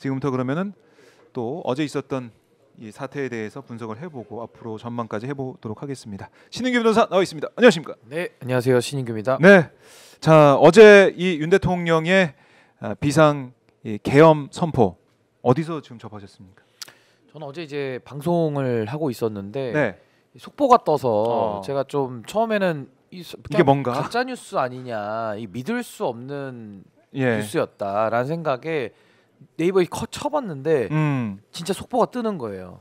지금부터 그러면은 또 어제 있었던 이 사태에 대해서 분석을 해보고 앞으로 전망까지 해보도록 하겠습니다. 신인규 변호사 나와 있습니다. 안녕하십니까? 네, 안녕하세요. 신인규입니다. 네, 자 어제 이 윤 대통령의 비상 계엄 선포 어디서 지금 접하셨습니까? 저는 어제 이제 방송을 하고 있었는데 네. 속보가 떠서 제가 좀 처음에는 이게 뭔가 가짜 뉴스 아니냐, 이 믿을 수 없는 예. 뉴스였다라는 생각에 네이버에 쳐봤는데 진짜 속보가 뜨는 거예요.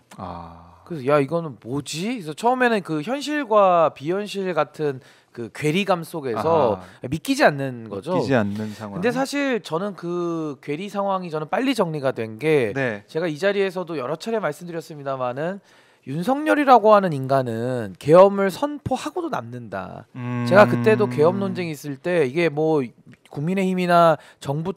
그래서 야 이거는 뭐지? 그래서 처음에는 그 현실과 비현실 같은 그 괴리감 속에서 믿기지 않는 거죠. 믿기지 않는 상황. 근데 사실 저는 그 괴리 상황이 저는 빨리 정리가 된 게 네. 제가 이 자리에서도 여러 차례 말씀드렸습니다만은 윤석열이라고 하는 인간은 계엄을 선포하고도 남는다. 제가 그때도 계엄 논쟁이 있을 때 이게 뭐 국민의힘이나 정부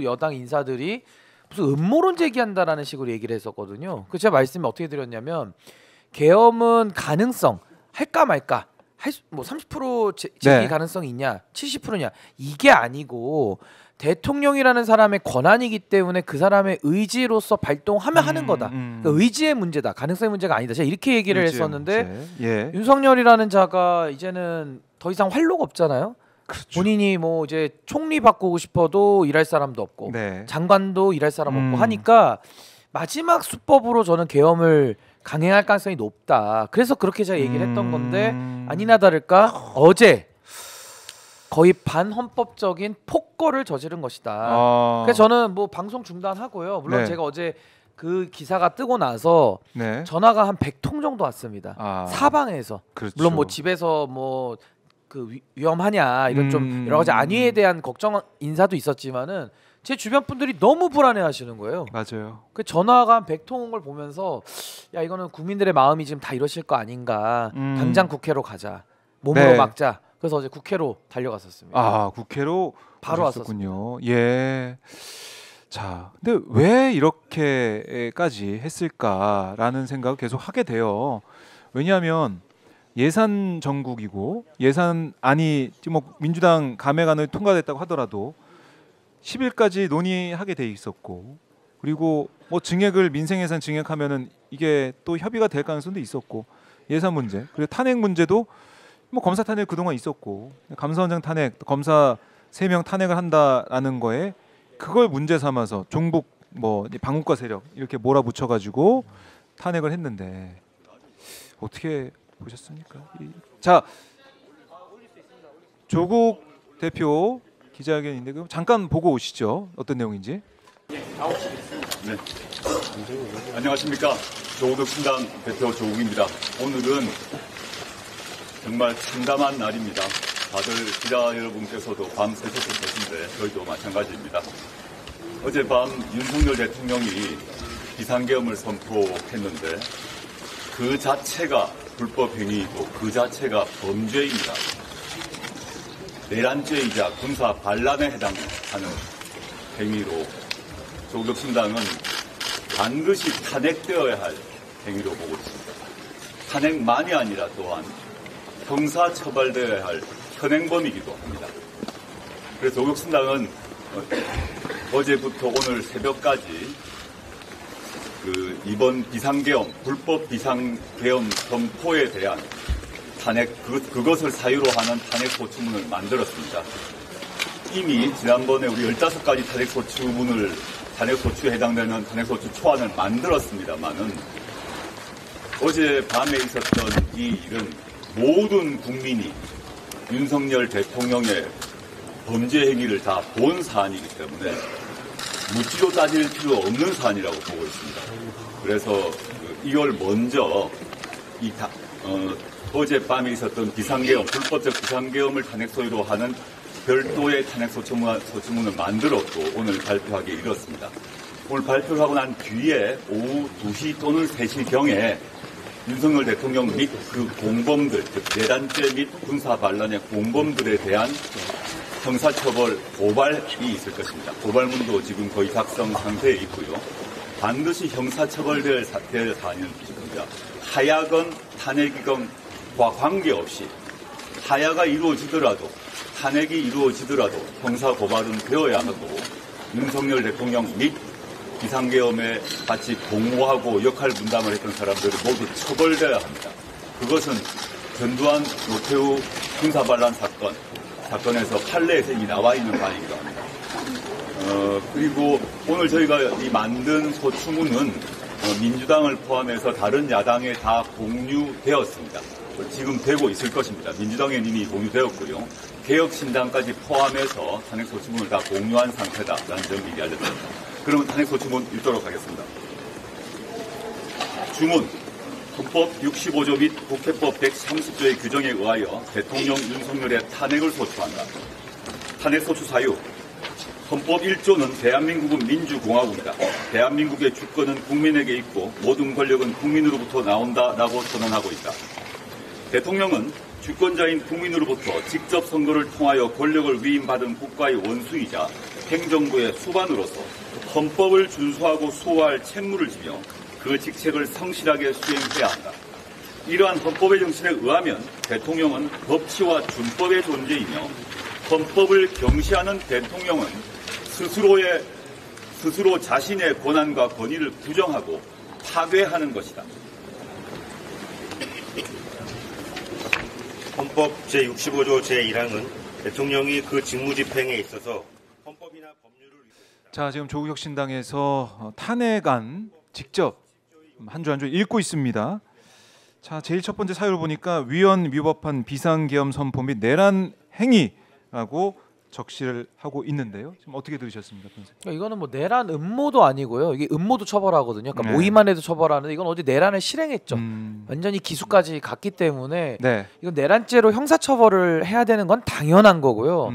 여당 인사들이 무슨 음모론 제기한다라는 식으로 얘기를 했었거든요. 그 제가 말씀을 어떻게 드렸냐면 계엄은 가능성 할까 말까 뭐 30% 제기 네. 가능성이 있냐 70%냐 이게 아니고 대통령이라는 사람의 권한이기 때문에 그 사람의 의지로서 발동하면 하는 거다. 그러니까 의지의 문제다. 가능성의 문제가 아니다. 제가 이렇게 얘기를 했었는데 예. 윤석열이라는 자가 이제는 더 이상 활로가 없잖아요. 그렇죠. 본인이 뭐 이제 총리 바꾸고 싶어도 일할 사람도 없고 네. 장관도 일할 사람 없고 하니까 마지막 수법으로 저는 계엄을 강행할 가능성이 높다. 그래서 그렇게 제가 얘기를 했던 건데 아니나 다를까 어제 거의 반헌법적인 폭거를 저지른 것이다. 그래서 저는 뭐 방송 중단하고요. 물론 네. 제가 어제 그 기사가 뜨고 나서 네. 전화가 한 100통 정도 왔습니다. 사방에서. 그렇죠. 물론 뭐 집에서 뭐 그 위험하냐 이런 좀 여러 가지 안위에 대한 걱정 인사도 있었지만은 제 주변 분들이 너무 불안해하시는 거예요. 맞아요. 그 전화가 한 100통 온 걸 보면서 야 이거는 국민들의 마음이 지금 다 이러실 거 아닌가. 당장 국회로 가자. 몸으로 네. 막자. 그래서 어제 국회로 달려갔었습니다. 국회로 바로 왔었군요. 예. 자, 근데 왜 이렇게까지 했을까라는 생각을 계속 하게 돼요. 왜냐하면 예산 정국이고 예산안이 지금 뭐 민주당 감액안을 통과됐다고 하더라도 10일까지 논의하게 돼 있었고 그리고 뭐 증액을 민생예산 증액하면은 이게 또 협의가 될 가능성도 있었고 예산 문제 그리고 탄핵 문제도 뭐 검사 탄핵 그동안 있었고 감사원장 탄핵 검사 3명 탄핵을 한다라는 거에 그걸 문제 삼아서 종북 뭐 반국가 세력 이렇게 몰아붙여가지고 탄핵을 했는데 어떻게 보셨습니까? 자 조국 대표 기자회견인데 그럼 잠깐 보고 오시죠. 어떤 내용인지. 네. 안녕하십니까. 조국 신당 대표 조국입니다. 오늘은 정말 참담한 날입니다. 다들 기자 여러분께서도 밤 새셨을 것인데 저희도 마찬가지입니다. 어젯밤 윤석열 대통령이 비상계엄을 선포했는데 그 자체가 불법 행위이고 그 자체가 범죄입니다. 내란죄이자 군사 반란에 해당하는 행위로 조국 신당은 반드시 탄핵되어야 할 행위로 보고 있습니다. 탄핵만이 아니라 또한 형사처벌되어야 할 현행범이기도 합니다. 그래서 조국 신당은 어제부터 오늘 새벽까지 이번 비상계엄, 불법 비상계엄 선포에 대한 탄핵, 그것을 사유로 하는 탄핵소추문을 만들었습니다. 이미 지난번에 우리 15가지 탄핵소추에 해당되는 탄핵소추 초안을 만들었습니다만은 어제 밤에 있었던 이 일은 모든 국민이 윤석열 대통령의 범죄 행위를 다 본 사안이기 때문에 묻지도 따질 필요 없는 사안이라고 보고 있습니다. 그래서 이걸 먼저 어젯밤에 있었던 비상계엄, 불법적 비상계엄을 탄핵 소유로 하는 별도의 탄핵소추문을 만들었고 오늘 발표하기에 이렇습니다. 오늘 발표를 하고 난 뒤에 오후 2시 또는 3시경에 윤석열 대통령 및 그 공범들, 즉 내란죄 및 군사반란의 공범들에 대한 형사처벌 고발이 있을 것입니다. 고발문도 지금 거의 작성 상태에 있고요. 반드시 형사처벌될 사안은 것입니다. 하야건 탄핵이건과 관계없이 하야가 이루어지더라도 탄핵이 이루어지더라도 형사 고발은 되어야 하고 윤석열 대통령 및 비상계엄에 같이 공모하고 역할 분담을 했던 사람들이 모두 처벌돼야 합니다. 그것은 전두환 노태우 군사반란 사건에서 판례에서 이미 나와 있는 바이기도 합니다. 그리고 오늘 저희가 이 만든 소추문은 민주당을 포함해서 다른 야당에 다 공유되었습니다. 지금 되고 있을 것입니다. 민주당에 이미 공유되었고요. 개혁신당까지 포함해서 탄핵소추문을 다 공유한 상태다라는 점을 미리 알려드립니다. 그러면 탄핵소추문 읽도록 하겠습니다. 주문. 헌법 65조 및 국회법 130조의 규정에 의하여 대통령 윤석열의 탄핵을 소추한다. 탄핵소추 사유. 헌법 1조는 대한민국은 민주공화국이다. 대한민국의 주권은 국민에게 있고 모든 권력은 국민으로부터 나온다라고 선언하고 있다. 대통령은 주권자인 국민으로부터 직접 선거를 통하여 권력을 위임받은 국가의 원수이자 행정부의 수반으로서 헌법을 준수하고 수호할 책무를 지며 그 직책을 성실하게 수행해야 한다. 이러한 헌법의 정신에 의하면 대통령은 법치와 준법의 존재이며 헌법을 경시하는 대통령은 스스로 자신의 권한과 권위를 부정하고 파괴하는 것이다. 헌법 제65조 제1항은 대통령이 그 직무집행에 있어서 헌법이나 법률을 위반한다. 자, 지금 조국혁신당에서 탄핵안 직접 한 줄 한 줄 읽고 있습니다. 자, 제일 첫 번째 사유를 보니까 위헌 위법한 비상계엄 선포 및 내란 행위라고 적시를 하고 있는데요. 지금 어떻게 들으셨습니까, 선생님? 그러니까 이거는 뭐 내란 음모도 아니고요. 이게 음모도 처벌하거든요. 그러니까 네. 모의만 해도 처벌하는데 이건 어제 내란을 실행했죠. 완전히 기수까지 갔기 때문에 네. 이건 내란죄로 형사처벌을 해야 되는 건 당연한 거고요.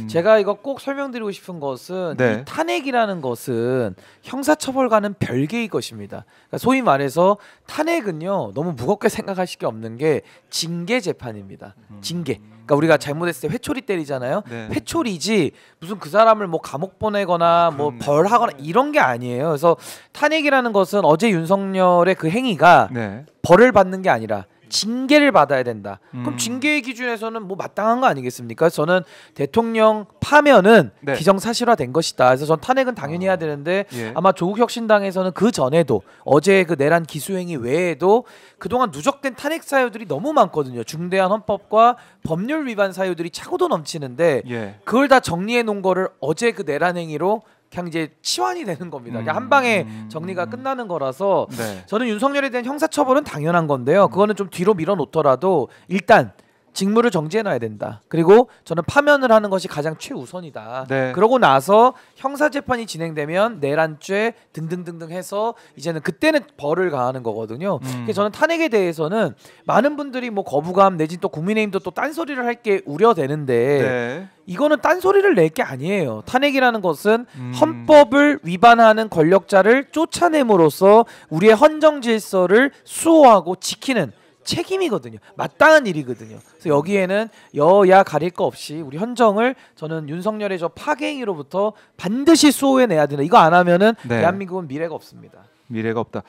제가 이거 꼭 설명드리고 싶은 것은 네. 이 탄핵이라는 것은 형사처벌과는 별개의 것입니다. 그러니까 소위 말해서 탄핵은요 너무 무겁게 생각하실 게 없는 게 징계 재판입니다. 징계. 그러니까 우리가 잘못했을 때 회초리 때리잖아요. 네. 회초리지 무슨 그 사람을 뭐 감옥 보내거나 뭐 벌하거나 이런 게 아니에요. 그래서 탄핵이라는 것은 어제 윤석열의 그 행위가 네. 벌을 받는 게 아니라 징계를 받아야 된다. 그럼 징계의 기준에서는 뭐 마땅한 거 아니겠습니까? 저는 대통령 파면은 네. 기정사실화된 것이다. 그래서 전 탄핵은 당연히 해야 되는데 예. 아마 조국혁신당에서는 그 전에도 어제 그 내란 기수행위 외에도 그동안 누적된 탄핵 사유들이 너무 많거든요. 중대한 헌법과 법률 위반 사유들이 차고도 넘치는데 예. 그걸 다 정리해 놓은 거를 어제 그 내란 행위로 그냥 이제 치환이 되는 겁니다. 그냥 한 방에 정리가 끝나는 거라서 네. 저는 윤석열에 대한 형사처벌은 당연한 건데요. 그거는 좀 뒤로 밀어놓더라도 일단 직무를 정지해놔야 된다. 그리고 저는 파면을 하는 것이 가장 최우선이다. 네. 그러고 나서 형사재판이 진행되면 내란죄 등등등등 해서 이제는 그때는 벌을 가하는 거거든요. 그래서 저는 탄핵에 대해서는 많은 분들이 뭐 거부감 내지 또 국민의힘도 또 딴소리를 할 게 우려되는데 네. 이거는 딴소리를 낼 게 아니에요. 탄핵이라는 것은 헌법을 위반하는 권력자를 쫓아냄으로써 우리의 헌정 질서를 수호하고 지키는 책임이거든요. 마땅한 일이거든요. 그래서 여기에는 여야 가릴 거 없이 우리 헌정을 저는 윤석열의 저 파괴행위로부터 반드시 수호해내야 된다. 이거 안 하면은 네. 대한민국은 미래가 없습니다. 미래가 없다.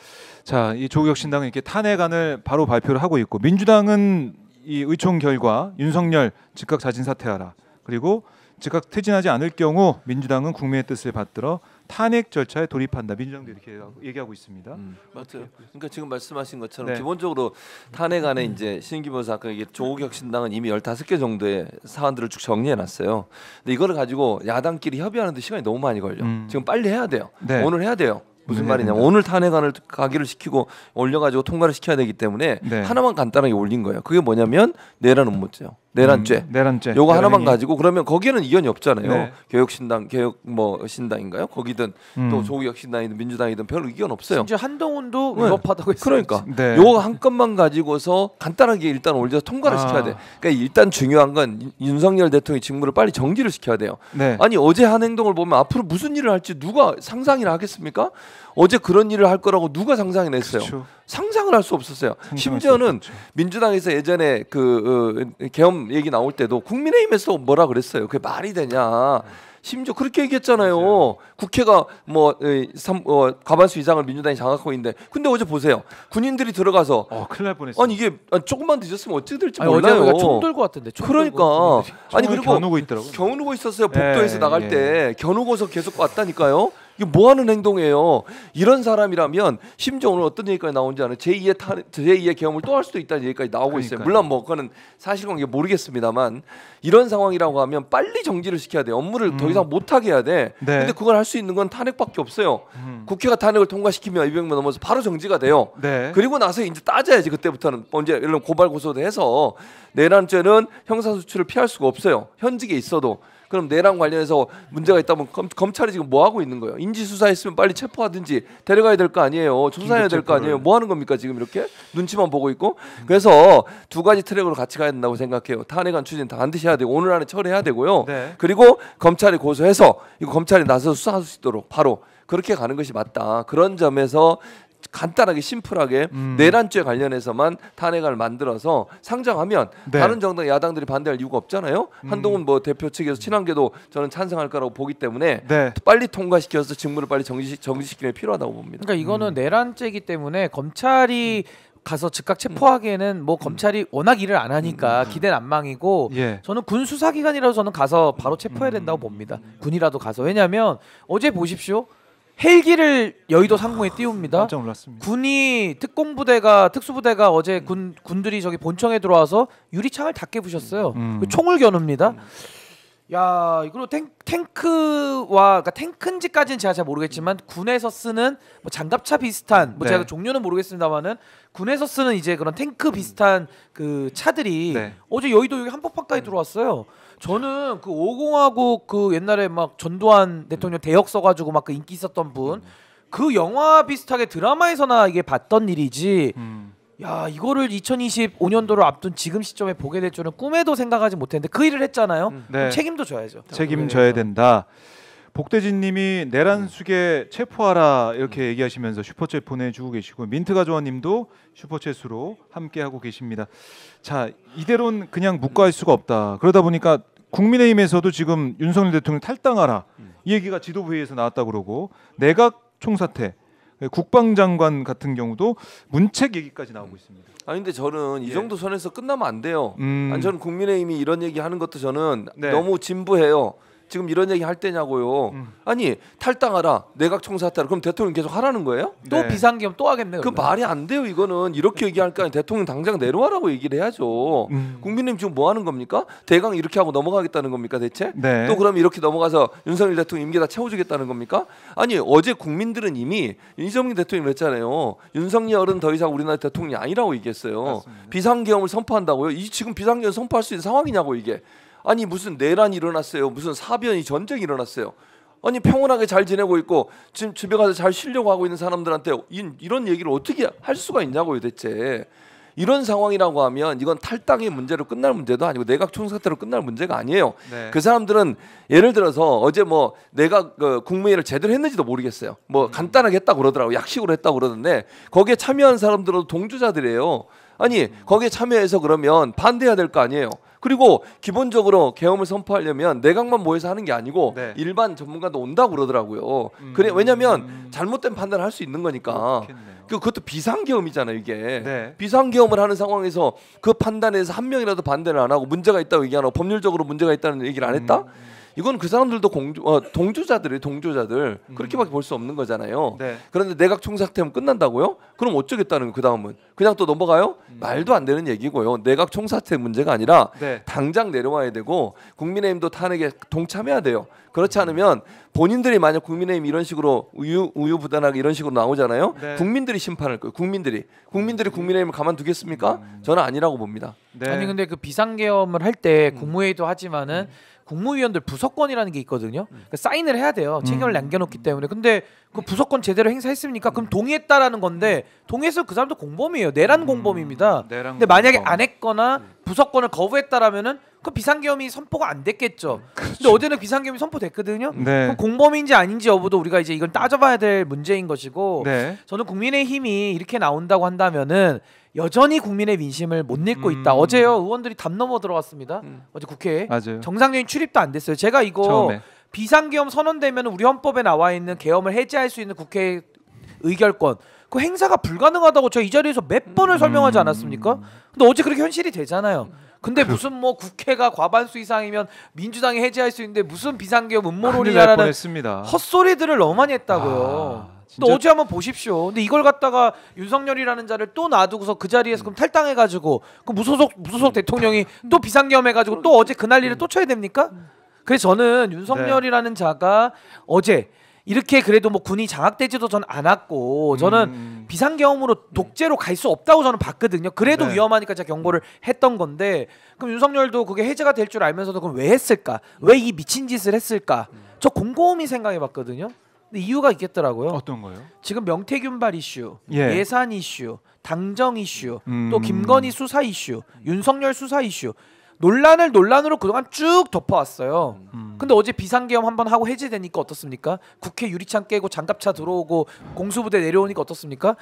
자, 이 조국혁신당은 이렇게 탄핵안을 바로 발표를 하고 있고 민주당은 이 의총 결과 윤석열 즉각 자진 사퇴하라. 그리고 즉각 퇴진하지 않을 경우 민주당은 국민의 뜻을 받들어 탄핵 절차에 돌입한다. 민주당도 이렇게 얘기하고 있습니다. 맞아요. 그러니까 지금 말씀하신 것처럼 네. 기본적으로 탄핵안에 이제 신기부 사건 이게 조국혁신당은 이미 15개 정도의 사안들을 쭉 정리해 놨어요. 근데 이거를 가지고 야당끼리 협의하는데 시간이 너무 많이 걸려. 지금 빨리 해야 돼요. 네. 오늘 해야 돼요. 무슨 네, 말이냐면 됩니다. 오늘 탄핵안을 가기를 시키고 올려가지고 통과를 시켜야 되기 때문에 네. 하나만 간단하게 올린 거예요. 그게 뭐냐면 내란 음모죄요. 내란죄. 내란죄. 요거 하나만 내란행위. 가지고 그러면 거기에는 이견이 없잖아요. 네. 개혁신당, 개혁 뭐 신당인가요? 거기든 또 조국혁신당이든 민주당이든 별 의견 없어요. 심지어 한동훈도 네. 위법하다고 했어요. 그러니까 네. 요거 한 건만 가지고서 간단하게 일단 올려서 통과를 시켜야 돼. 그러니까 일단 중요한 건 윤석열 대통령의 직무를 빨리 정지를 시켜야 돼요. 네. 아니 어제 한 행동을 보면 앞으로 무슨 일을 할지 누가 상상이나 하겠습니까? 어제 그런 일을 할 거라고 누가 상상을 했어요? 그렇죠. 상상을 할 수 없었어요. 상상할 심지어는 수 없었죠. 민주당에서 예전에 그 계엄 얘기 나올 때도 국민의힘에서 뭐라 그랬어요. 그게 말이 되냐? 심지어 그렇게 얘기했잖아요. 국회가 뭐 과반수 이상을 민주당이 장악하고 있는데, 근데 어제 보세요. 군인들이 들어가서 큰일 날 뻔했어요. 아니 이게 조금만 늦었으면 어떻게 될지 아니, 어제 몰라요. 우리가 총 들고 왔던데. 총 그러니까 들고 아니 총을 그리고 겨누고 있더라고요. 겨누고 있었어요. 복도에서 예, 나갈 예. 때 겨누고서 계속 왔다니까요. 이게 뭐 하는 행동이에요? 이런 사람이라면 심지어 오늘 어떤 얘기까지 나온지 아는 제2의 계엄을 또 할 수도 있다는 얘기까지 나오고 있어요. 물론 뭐 그거는 사실관계 모르겠습니다만 이런 상황이라고 하면 빨리 정지를 시켜야 돼요. 업무를 더 이상 못하게 해야 돼. 네. 근데 그걸 할 수 있는 건 탄핵밖에 없어요. 국회가 탄핵을 통과시키면 200명 넘어서 바로 정지가 돼요. 네. 그리고 나서 이제 따져야지. 그때부터는 언제 이런 고발 고소도 해서 내란죄는 형사소추를 피할 수가 없어요. 현직에 있어도. 그럼 내란 관련해서 문제가 있다면 검찰이 지금 뭐 하고 있는 거예요? 인지 수사했으면 빨리 체포하든지 데려가야 될 거 아니에요. 조사해야 될 거 아니에요. 뭐 하는 겁니까 지금 이렇게 눈치만 보고 있고. 그래서 두 가지 트랙으로 같이 가야 된다고 생각해요. 탄핵안 추진 반드시 해야 되고 오늘 안에 처리해야 되고요. 네. 그리고 검찰이 고소해서 이거 검찰이 나서서 수사할 수 있도록 바로 그렇게 가는 것이 맞다. 그런 점에서 간단하게 심플하게 내란죄 관련해서만 탄핵안을 만들어서 상정하면 네. 다른 정당 야당들이 반대할 이유가 없잖아요. 한동훈 뭐 대표 측에서 친한계도 저는 찬성할 거라고 보기 때문에 네. 빨리 통과시켜서 직무를 빨리 정지시키는 게 필요하다고 봅니다. 그러니까 이거는 내란죄이기 때문에 검찰이 가서 즉각 체포하기에는 뭐 검찰이 워낙 일을 안 하니까 기대 난망이고 예. 저는 군 수사기관이라도 저는 가서 바로 체포해야 된다고 봅니다. 군이라도 가서. 왜냐하면 어제 보십시오. 헬기를 여의도 상공에 띄웁니다. 깜짝 놀랐습니다. 군이 특수부대가 어제 군들이 저기 본청에 들어와서 유리창을 다 깨부셨어요. 총을 겨눕니다. 야, 이거 탱크와 그러니까 탱크인지까지는 제가 잘 모르겠지만 군에서 쓰는 뭐 장갑차 비슷한 뭐 네. 제가 종류는 모르겠습니다만은 군에서 쓰는 이제 그런 탱크 비슷한 그 차들이 네. 어제 여의도 여기 한복판까지 들어왔어요. 저는 그 5공화국 그 옛날에 막 전두환 대통령 대역 써가지고 막 그 인기 있었던 분 그 영화 비슷하게 드라마에서나 이게 봤던 일이지. 야, 이거를 2025년도를 앞둔 지금 시점에 보게 될 줄은 꿈에도 생각하지 못했는데 그 일을 했잖아요. 네. 그럼 책임도 져야죠. 책임져야 된다. 복대진님이 내란 수계 체포하라 이렇게 얘기하시면서 슈퍼챗 보내주고 계시고 민트가조아님도 슈퍼챗으로 함께 하고 계십니다. 자, 이대로는 그냥 묵과할 수가 없다. 그러다 보니까 국민의힘에서도 지금 윤석열 대통령 탈당하라 이 얘기가 지도부회의에서 나왔다고 그러고 내각 총사퇴 국방장관 같은 경우도 문책 얘기까지 나오고 있습니다. 아니 근데 저는 이 예. 정도 선에서 끝나면 안 돼요. 아니 저는 국민의힘이 이런 얘기 하는 것도 저는 네. 너무 진부해요. 지금 이런 얘기 할 때냐고요. 아니 탈당하라 내각 총사퇴하라 그럼 대통령 계속 하라는 거예요? 또 네. 비상계엄 또 하겠네요. 그 말이 안 돼요. 이거는 이렇게 얘기할 거 아니에요. 대통령 당장 내려와라고 얘기를 해야죠. 국민의힘 지금 뭐 하는 겁니까? 대강 이렇게 하고 넘어가겠다는 겁니까 대체? 네. 또 그럼 이렇게 넘어가서 윤석열 대통령 임기 다 채워주겠다는 겁니까? 아니 어제 국민들은 이미 이재명 대통령이 했잖아요. 윤석열은 더 이상 우리나라 대통령이 아니라고 얘기했어요. 맞습니다. 비상계엄을 선포한다고요? 이 지금 비상계엄 선포할 수 있는 상황이냐고 이게. 아니 무슨 내란이 일어났어요. 무슨 사변이 전쟁이 일어났어요. 아니 평온하게 잘 지내고 있고 지금 집에 가서 잘 쉬려고 하고 있는 사람들한테 이런 얘기를 어떻게 할 수가 있냐고요 대체. 이런 상황이라고 하면 이건 탈당의 문제로 끝날 문제도 아니고 내각 총사퇴로 끝날 문제가 아니에요. 네. 그 사람들은 예를 들어서 어제 뭐 내각 국무회의를 제대로 했는지도 모르겠어요. 뭐 간단하게 했다고 그러더라고. 약식으로 했다고 그러던데 거기에 참여한 사람들은 동조자들이에요. 아니 거기에 참여해서 그러면 반대해야 될 거 아니에요. 그리고 기본적으로 계엄을 선포하려면 내각만 모여서 하는 게 아니고 네. 일반 전문가도 온다고 그러더라고요. 그래 왜냐하면 잘못된 판단을 할 수 있는 거니까. 그렇겠네요. 그것도 비상계엄이잖아요 이게. 네. 비상계엄을 하는 상황에서 그 판단에서 한 명이라도 반대를 안 하고 문제가 있다고 얘기 안 하고 법률적으로 문제가 있다는 얘기를 안 했다? 이건 그 사람들도 동조자들이에요. 동조자들. 그렇게밖에 볼 수 없는 거잖아요. 네. 그런데 내각 총사퇴하면 끝난다고요? 그럼 어쩌겠다는 그 다음은 그냥 또 넘어가요? 말도 안 되는 얘기고요. 내각 총사퇴 문제가 아니라 네. 당장 내려와야 되고 국민의힘도 탄핵에 동참해야 돼요. 그렇지 않으면 본인들이 만약 국민의힘 이런 식으로 우유부단하게 이런 식으로 나오잖아요. 네. 국민들이 심판할 거예요. 국민들이 국민의힘을 가만두겠습니까? 저는 아니라고 봅니다. 네. 아니 근데 그 비상계엄을 할 때 국무회의도 하지만은 국무위원들 부서권이라는 게 있거든요. 그러니까 사인을 해야 돼요. 책임을 남겨놓기 때문에. 근데 그 부서권 제대로 행사했습니까? 그럼 동의했다라는 건데 동의해서 그 사람도 공범이에요. 내란 공범입니다. 내란 근데 만약에 공범. 안 했거나 부서권을 거부했다라면은 그 비상계엄이 선포가 안 됐겠죠. 근데 어제는 비상계엄이 선포됐거든요. 네. 그럼 공범인지 아닌지 여부도 우리가 이제 이걸 따져봐야 될 문제인 것이고 네. 저는 국민의힘이 이렇게 나온다고 한다면은 여전히 국민의 민심을 못 읽고 있다. 어제요 의원들이 담 넘어 들어왔습니다. 어제 국회에 맞아요. 정상적인 출입도 안 됐어요. 제가 이거 처음에. 비상계엄 선언되면 우리 헌법에 나와 있는 계엄을 해제할 수 있는 국회 의결권 그 행사가 불가능하다고 제가 이 자리에서 몇 번을 설명하지 않았습니까? 근데 어제 그렇게 현실이 되잖아요. 근데 무슨 뭐 국회가 과반수 이상이면 민주당이 해제할 수 있는데 무슨 비상계엄 음모론이냐라는 뻔했습니다. 헛소리들을 너무 많이 했다고요. 진짜- 근데 어제 한번 보십시오. 근데 이걸 갖다가 윤석열이라는 자를 또 놔두고서 그 자리에서 그럼 탈당해가지고 그 무소속 대통령이 또 비상계엄해가지고 또 어제 그 난리를 또 쳐야 됩니까? 그래서 저는 윤석열이라는 자가 어제 이렇게 그래도 뭐 군이 장악되지도 전 않았고 저는 비상계엄으로 독재로 갈 수 없다고 저는 봤거든요. 그래도 네. 위험하니까 제가 경고를 했던 건데 그럼 윤석열도 그게 해제가 될 줄 알면서도 그럼 왜 했을까? 왜 이 미친 짓을 했을까? 저 곰곰이 생각해봤거든요. 근데 이유가 있겠더라고요. 어떤 거요? 지금 명태균발 이슈, 예. 예산 이슈, 당정 이슈, 음. 또 김건희 수사 이슈, 윤석열 수사 이슈 논란으로 그동안 쭉 덮어왔어요. 근데 어제 비상계엄 한번 하고 해제되니까 어떻습니까? 국회 유리창 깨고 장갑차 들어오고 공수부대 내려오니까 어떻습니까?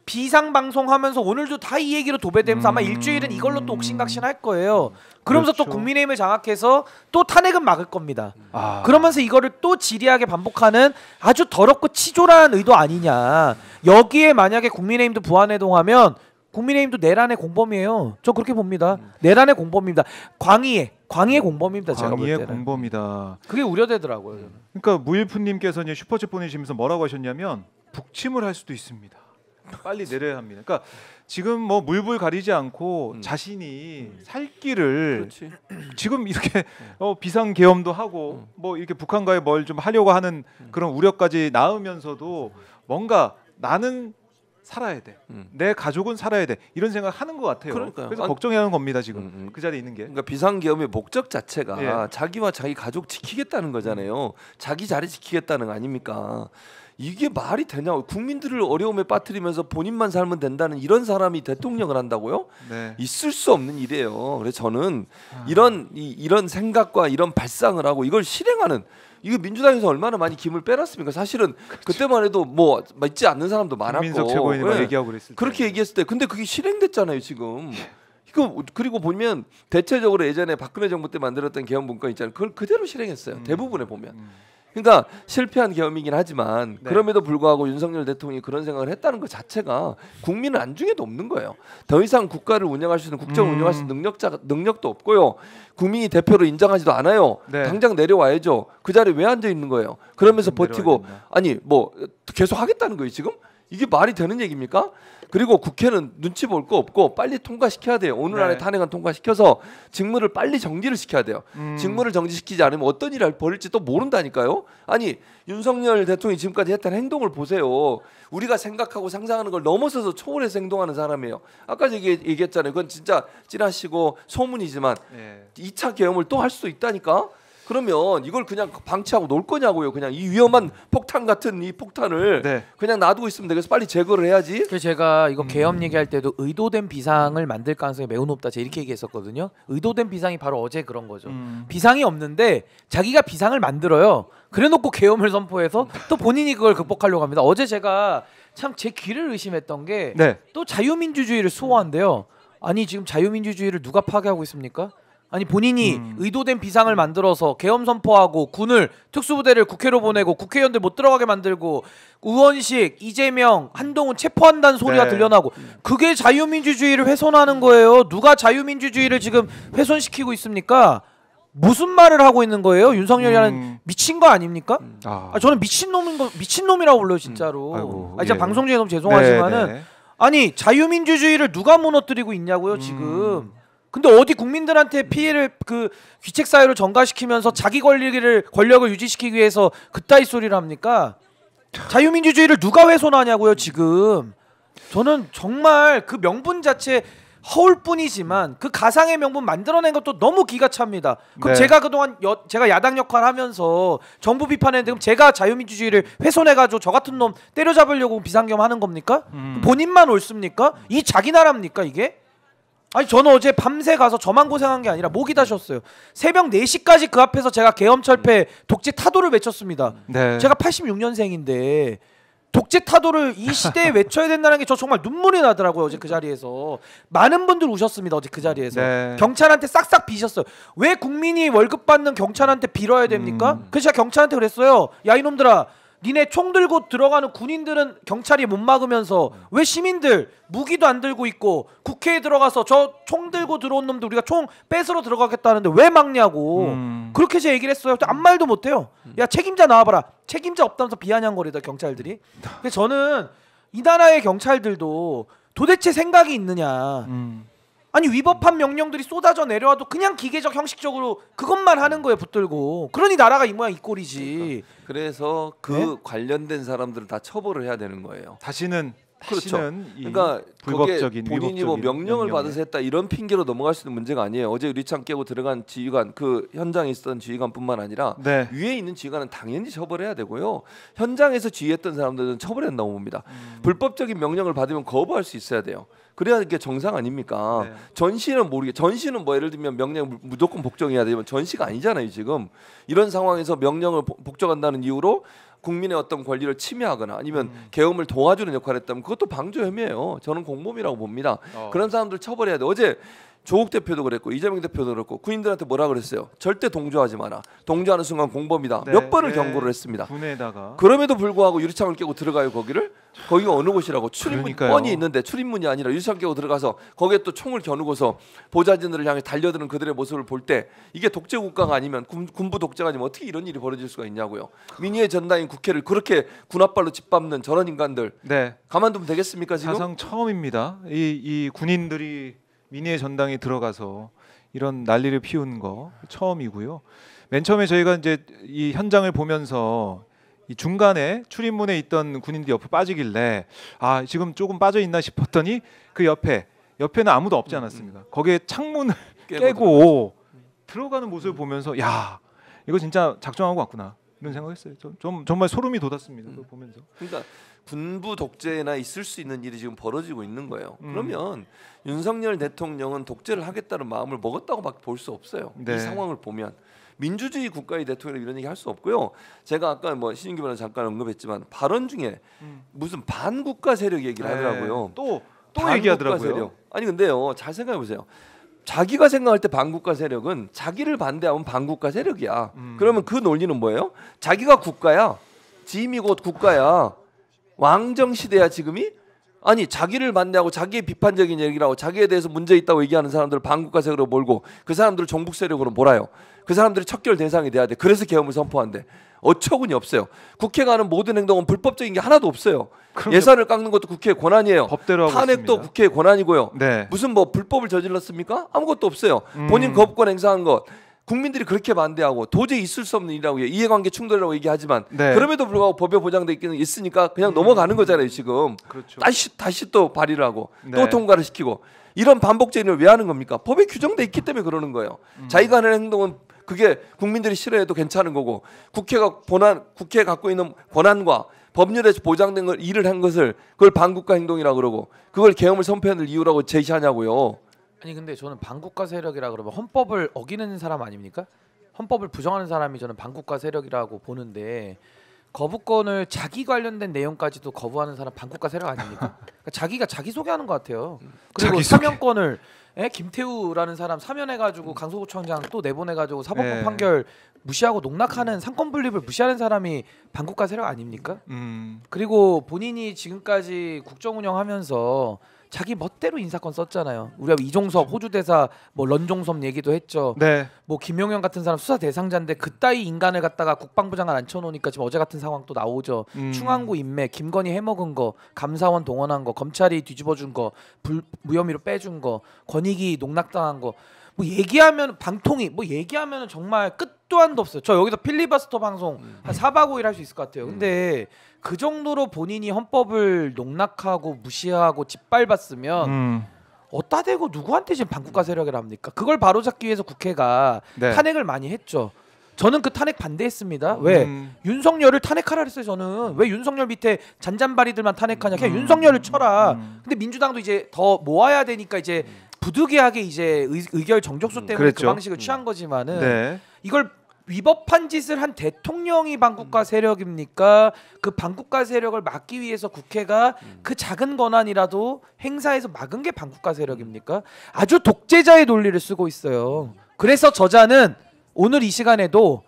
비상방송하면서 오늘도 다 이 얘기로 도배되면서 아마 일주일은 이걸로 또 옥신각신 할 거예요. 그러면서 또 그렇죠. 국민의힘을 장악해서 또 탄핵은 막을 겁니다. 아. 그러면서 이거를 또 지리하게 반복하는 아주 더럽고 치졸한 의도 아니냐. 여기에 만약에 국민의힘도 부안해동하면 국민의힘도 내란의 공범이에요. 저 그렇게 봅니다. 내란의 공범입니다. 광의의 공범입니다. 제가 볼 광의의 때는. 공범이다. 그게 우려되더라고요. 저는. 그러니까 무일푼님께서 이제 슈퍼챗 보내시면서 뭐라고 하셨냐면 북침을 할 수도 있습니다. 빨리 내려야 합니다. 그러니까 지금 뭐 물불 가리지 않고 자신이 살 길을 그렇지. 지금 이렇게 비상 계엄도 하고 뭐 이렇게 북한과의 뭘 좀 하려고 하는 그런 우려까지 낳으면서도 뭔가 나는 살아야 돼. 내 가족은 살아야 돼. 이런 생각하는 것 같아요. 그러니까요. 그래서 걱정해야 하는 겁니다. 지금 그 자리에 있는 게. 그러니까 비상계엄의 목적 자체가 예. 자기와 자기 가족 지키겠다는 거잖아요. 자기 자리 지키겠다는 거 아닙니까? 이게 말이 되냐? 국민들을 어려움에 빠뜨리면서 본인만 살면 된다는 이런 사람이 대통령을 한다고요? 네. 있을 수 없는 일이에요. 그래서 저는 이런 생각과 이런 발상을 하고 이걸 실행하는 이거 민주당에서 얼마나 많이 김을 빼놨습니까? 사실은 그때만 해도 뭐 믿지 않는 사람도 많았고 민석 최고위원이 막 예. 얘기하고 그랬을 그렇게 때. 얘기했을 때 근데 그게 실행됐잖아요 지금. 이거 그리고 보면 대체적으로 예전에 박근혜 정부 때 만들었던 계엄 문건 있잖아요. 그걸 그대로 실행했어요. 대부분에 보면. 그러니까 실패한 계엄이긴 하지만 네. 그럼에도 불구하고 윤석열 대통령이 그런 생각을 했다는 것 자체가 국민은 안중에도 없는 거예요. 더 이상 국가를 운영할 수 있는 국정을 운영할 수 있는 능력도 없고요. 국민이 대표로 인정하지도 않아요. 네. 당장 내려와야죠. 그 자리에 왜 앉아 있는 거예요? 그러면서 내려와야 버티고 된다. 아니 뭐 계속 하겠다는 거예요 지금? 이게 말이 되는 얘기입니까? 그리고 국회는 눈치 볼 거 없고 빨리 통과시켜야 돼요. 오늘 네. 안에 탄핵안 통과시켜서 직무를 빨리 정지를 시켜야 돼요. 직무를 정지시키지 않으면 어떤 일을 벌일지 또 모른다니까요. 아니 윤석열 대통령이 지금까지 했던 행동을 보세요. 우리가 생각하고 상상하는 걸 넘어서서 초월해서 행동하는 사람이에요. 아까 얘기했잖아요. 그건 진짜 찌라시고 소문이지만 네. 2차 계엄을 또 할 수도 있다니까. 그러면 이걸 그냥 방치하고 놀 거냐고요. 그냥 이 위험한 폭탄 같은 이 폭탄을 네. 그냥 놔두고 있으면 되겠어. 빨리 제거를 해야지. 그래서 제가 이거 계엄 얘기할 때도 의도된 비상을 만들 가능성이 매우 높다. 제가 이렇게 얘기했었거든요. 의도된 비상이 바로 어제 그런 거죠. 비상이 없는데 자기가 비상을 만들어요. 그래놓고 계엄을 선포해서 또 본인이 그걸 극복하려고 합니다. 어제 제가 참 제 귀를 의심했던 게 또 네. 자유민주주의를 수호한대요. 아니 지금 자유민주주의를 누가 파괴하고 있습니까? 아니 본인이 의도된 비상을 만들어서 계엄 선포하고 군을 특수부대를 국회로 보내고 국회의원들 못 들어가게 만들고 의원식 이재명 한동훈 체포한다는 소리가 네. 들려나고 그게 자유민주주의를 훼손하는 거예요. 누가 자유민주주의를 지금 훼손시키고 있습니까? 무슨 말을 하고 있는 거예요? 윤석열이라는 미친 거 아닙니까? 아. 저는 미친놈이라고 불러요 진짜로. 아이고, 진짜 예. 방송 중에 너무 죄송하지만은 네, 네. 아니 자유민주주의를 누가 무너뜨리고 있냐고요 지금. 근데 어디 국민들한테 피해를 그 귀책 사유를 전가시키면서 자기 권력을 유지시키기 위해서 그따위 소리를 합니까? 자유민주주의를 누가 훼손하냐고요 지금. 저는 정말 그 명분 자체 허울 뿐이지만 그 가상의 명분 만들어낸 것도 너무 기가 찹니다. 그럼 네. 제가 그동안 제가 야당 역할 하면서 정부 비판했는데 그럼 제가 자유민주주의를 훼손해가지고 저 같은 놈 때려잡으려고 비상계엄 하는 겁니까? 본인만 옳습니까? 이 자기 나라입니까 이게? 아니 저는 어제 밤새 가서 저만 고생한 게 아니라 목이 다 쉬었어요. 새벽 4시까지 그 앞에서 제가 계엄철폐 독재 타도를 외쳤습니다. 네. 제가 86년생인데 독재 타도를 이 시대에 외쳐야 된다는 게 저 정말 눈물이 나더라고요. 어제 그 자리에서 많은 분들 우셨습니다. 어제 그 자리에서 네. 경찰한테 싹싹 비셨어요. 왜 국민이 월급 받는 경찰한테 빌어야 됩니까? 그래서 제가 경찰한테 그랬어요. 야 이놈들아 니네 총 들고 들어가는 군인들은 경찰이 못 막으면서 왜 시민들 무기도 안 들고 있고 국회에 들어가서 저 총 들고 들어온 놈들 우리가 총 뺏으러 들어가겠다는데 왜 막냐고 그렇게 제 얘기를 했어요. 아무 말도 못해요. 야 책임자 나와봐라. 책임자 없다면서 비아냥거리다 경찰들이. 근데 저는 이 나라의 경찰들도 도대체 생각이 있느냐. 아니 위법한 명령들이 쏟아져 내려와도 그냥 기계적 형식적으로 그것만 하는 거예요. 붙들고. 그러니 나라가 이 모양 이 꼴이지. 그래서 그 네? 관련된 사람들을 다 처벌을 해야 되는 거예요. 다시는 그렇죠. 이 그러니까 불법적인 그게 본인이 뭐 명령을 받아서 했다 이런 핑계로 넘어갈 수 있는 문제가 아니에요. 어제 유리창 깨고 들어간 지휘관 그 현장에 있었던 지휘관뿐만 아니라 네. 위에 있는 지휘관은 당연히 처벌해야 되고요. 현장에서 지휘했던 사람들은 처벌한다고 봅니다. 불법적인 명령을 받으면 거부할 수 있어야 돼요. 그래야 이게 정상 아닙니까? 네. 전시는 모르게 전시는 뭐 예를 들면 명령 무조건 복종해야 되지만 전시가 아니잖아요. 지금 이런 상황에서 명령을 복종한다는 이유로 국민의 어떤 권리를 침해하거나 아니면 계엄을 도와주는 역할을 했다면 그것도 방조 혐의예요. 저는 공범이라고 봅니다. 그런 사람들 처벌해야 돼. 어제 조국 대표도 그랬고 이재명 대표도 그랬고 군인들한테 뭐라 그랬어요? 절대 동조하지 마라. 동조하는 순간 공범이다. 네, 몇 번을 네. 경고를 했습니다. 군에다가 그럼에도 불구하고 유리창을 깨고 들어가요 거기를? 거기가 어느 곳이라고? 출입문이 그러니까요. 뻔히 있는데 출입문이 아니라 유리창 깨고 들어가서 거기에 또 총을 겨누고서 보좌진들을 향해 달려드는 그들의 모습을 볼 때 이게 독재 국가가 아니면 군부 독재가 아니면 어떻게 이런 일이 벌어질 수가 있냐고요. 민의의 전당인 국회를 그렇게 군홧발로 짓밟는 저런 인간들 네. 가만두면 되겠습니까 지금? 사상 처음입니다. 이 군인들이 민의의 전당에 들어가서 이런 난리를 피운 거 처음이고요. 맨 처음에 저희가 이제 이 현장을 보면서 이 중간에 출입문에 있던 군인들이 옆에 빠지길래 아 지금 조금 빠져 있나 싶었더니 그 옆에는 아무도 없지 않았습니까? 거기에 창문을 깨고 들어가는 모습을 보면서 야 이거 진짜 작정하고 왔구나 이런 생각했어요. 좀 정말 소름이 돋았습니다. 그거 보면서. 그러니까 군부 독재나 있을 수 있는 일이 지금 벌어지고 있는 거예요. 그러면 윤석열 대통령은 독재를 하겠다는 마음을 먹었다고밖에 볼 수 없어요. 네. 이 상황을 보면 민주주의 국가의 대통령 이런 얘기 할 수 없고요. 제가 아까 뭐 신인규 변호사 잠깐 언급했지만 발언 중에 무슨 반국가 세력 얘기를 하더라고요. 또 반국가 얘기하더라고요. 세력. 아니 근데요, 잘 생각해 보세요. 자기가 생각할 때 반국가 세력은 자기를 반대하면 반국가 세력이야. 그러면 그 논리는 뭐예요? 자기가 국가야. 짐이 곧 국가야. 왕정 시대야 지금이? 아니 자기를 반대하고 자기의 비판적인 얘기를 하고 자기에 대해서 문제 있다고 얘기하는 사람들을 반국가 세력으로 몰고 그 사람들을 종북 세력으로 몰아요. 그 사람들이 척결 대상이 돼야 돼. 그래서 계엄을 선포한대. 어처구니 없어요. 국회가 하는 모든 행동은 불법적인 게 하나도 없어요. 그럼요. 예산을 깎는 것도 국회의 권한이에요. 법대로 하고 탄핵도 있습니다. 국회의 권한이고요. 네. 무슨 뭐 불법을 저질렀습니까? 아무것도 없어요. 본인 거부권 행사한 것 국민들이 그렇게 반대하고 도저히 있을 수 없는 일이라고 해요. 이해관계 충돌이라고 얘기하지만 네. 그럼에도 불구하고 법에 보장돼 있기는 있으니까 그냥 넘어가는 거잖아요. 지금 그렇죠. 다시 또 발의를 하고 네. 또 통과를 시키고 이런 반복적인 일을 왜 하는 겁니까? 법에 규정돼 있기 때문에 그러는 거예요. 자기가 하는 행동은 그게 국민들이 싫어해도 괜찮은 거고 국회가 갖고 있는 권한과 법률에서 보장된 걸 일을 한 것을 그걸 반국가 행동이라고 그러고 그걸 계엄을 선포하는 이유라고 제시하냐고요. 아니 근데 저는 반국가 세력이라 그러면 헌법을 어기는 사람 아닙니까? 헌법을 부정하는 사람이 저는 반국가 세력이라고 보는데 거부권을 자기 관련된 내용까지도 거부하는 사람 반국가 세력 아닙니까? 그러니까 자기가 자기 소개하는 것 같아요. 그리고 자기 소개. 사면권을 김태우라는 사람 사면해가지고 강서구청장 또 내보내가지고 사법부 네. 판결 무시하고 농락하는 상권 분립을 무시하는 사람이 반국가 세력 아닙니까? 그리고 본인이 지금까지 국정 운영하면서 자기 멋대로 인사권 썼잖아요. 우리가 이종섭 호주 대사 뭐 런종섭 얘기도 했죠. 네. 뭐 김용현 같은 사람 수사 대상자인데 그따위 인간을 갖다가 국방부 장관 앉혀놓으니까 지금 어제 같은 상황 또 나오죠. 충안구 인맥, 김건희 해먹은 거, 감사원 동원한 거, 검찰이 뒤집어준 거, 무혐의로 빼준 거, 권익위 농락당한 거. 뭐 얘기하면 방통위 뭐 얘기하면 정말 끝도 한도 없어요. 저 여기서 필리버스터 방송 한 4박 5일 할 수 있을 것 같아요. 근데 그 정도로 본인이 헌법을 농락하고 무시하고 짓밟았으면 어따 대고 누구한테 지금 반국가 세력이라 합니까? 그걸 바로잡기 위해서 국회가 네. 탄핵을 많이 했죠. 저는 그 탄핵 반대했습니다. 왜? 윤석열을 탄핵하라 그랬어요. 저는 왜 윤석열 밑에 잔잔바리들만 탄핵하냐? 그냥 윤석열을 쳐라. 근데 민주당도 이제 더 모아야 되니까 이제 부득이하게 이제 의결 정족수 때문에 그랬죠. 그 방식을 취한 거지만은 네. 이걸 위법한 짓을 한 대통령이 반국가 세력입니까? 그 반국가 세력을 막기 위해서 국회가 그 작은 권한이라도 행사해서 막은 게 반국가 세력입니까? 아주 독재자의 논리를 쓰고 있어요. 그래서 저자는 오늘 이 시간에도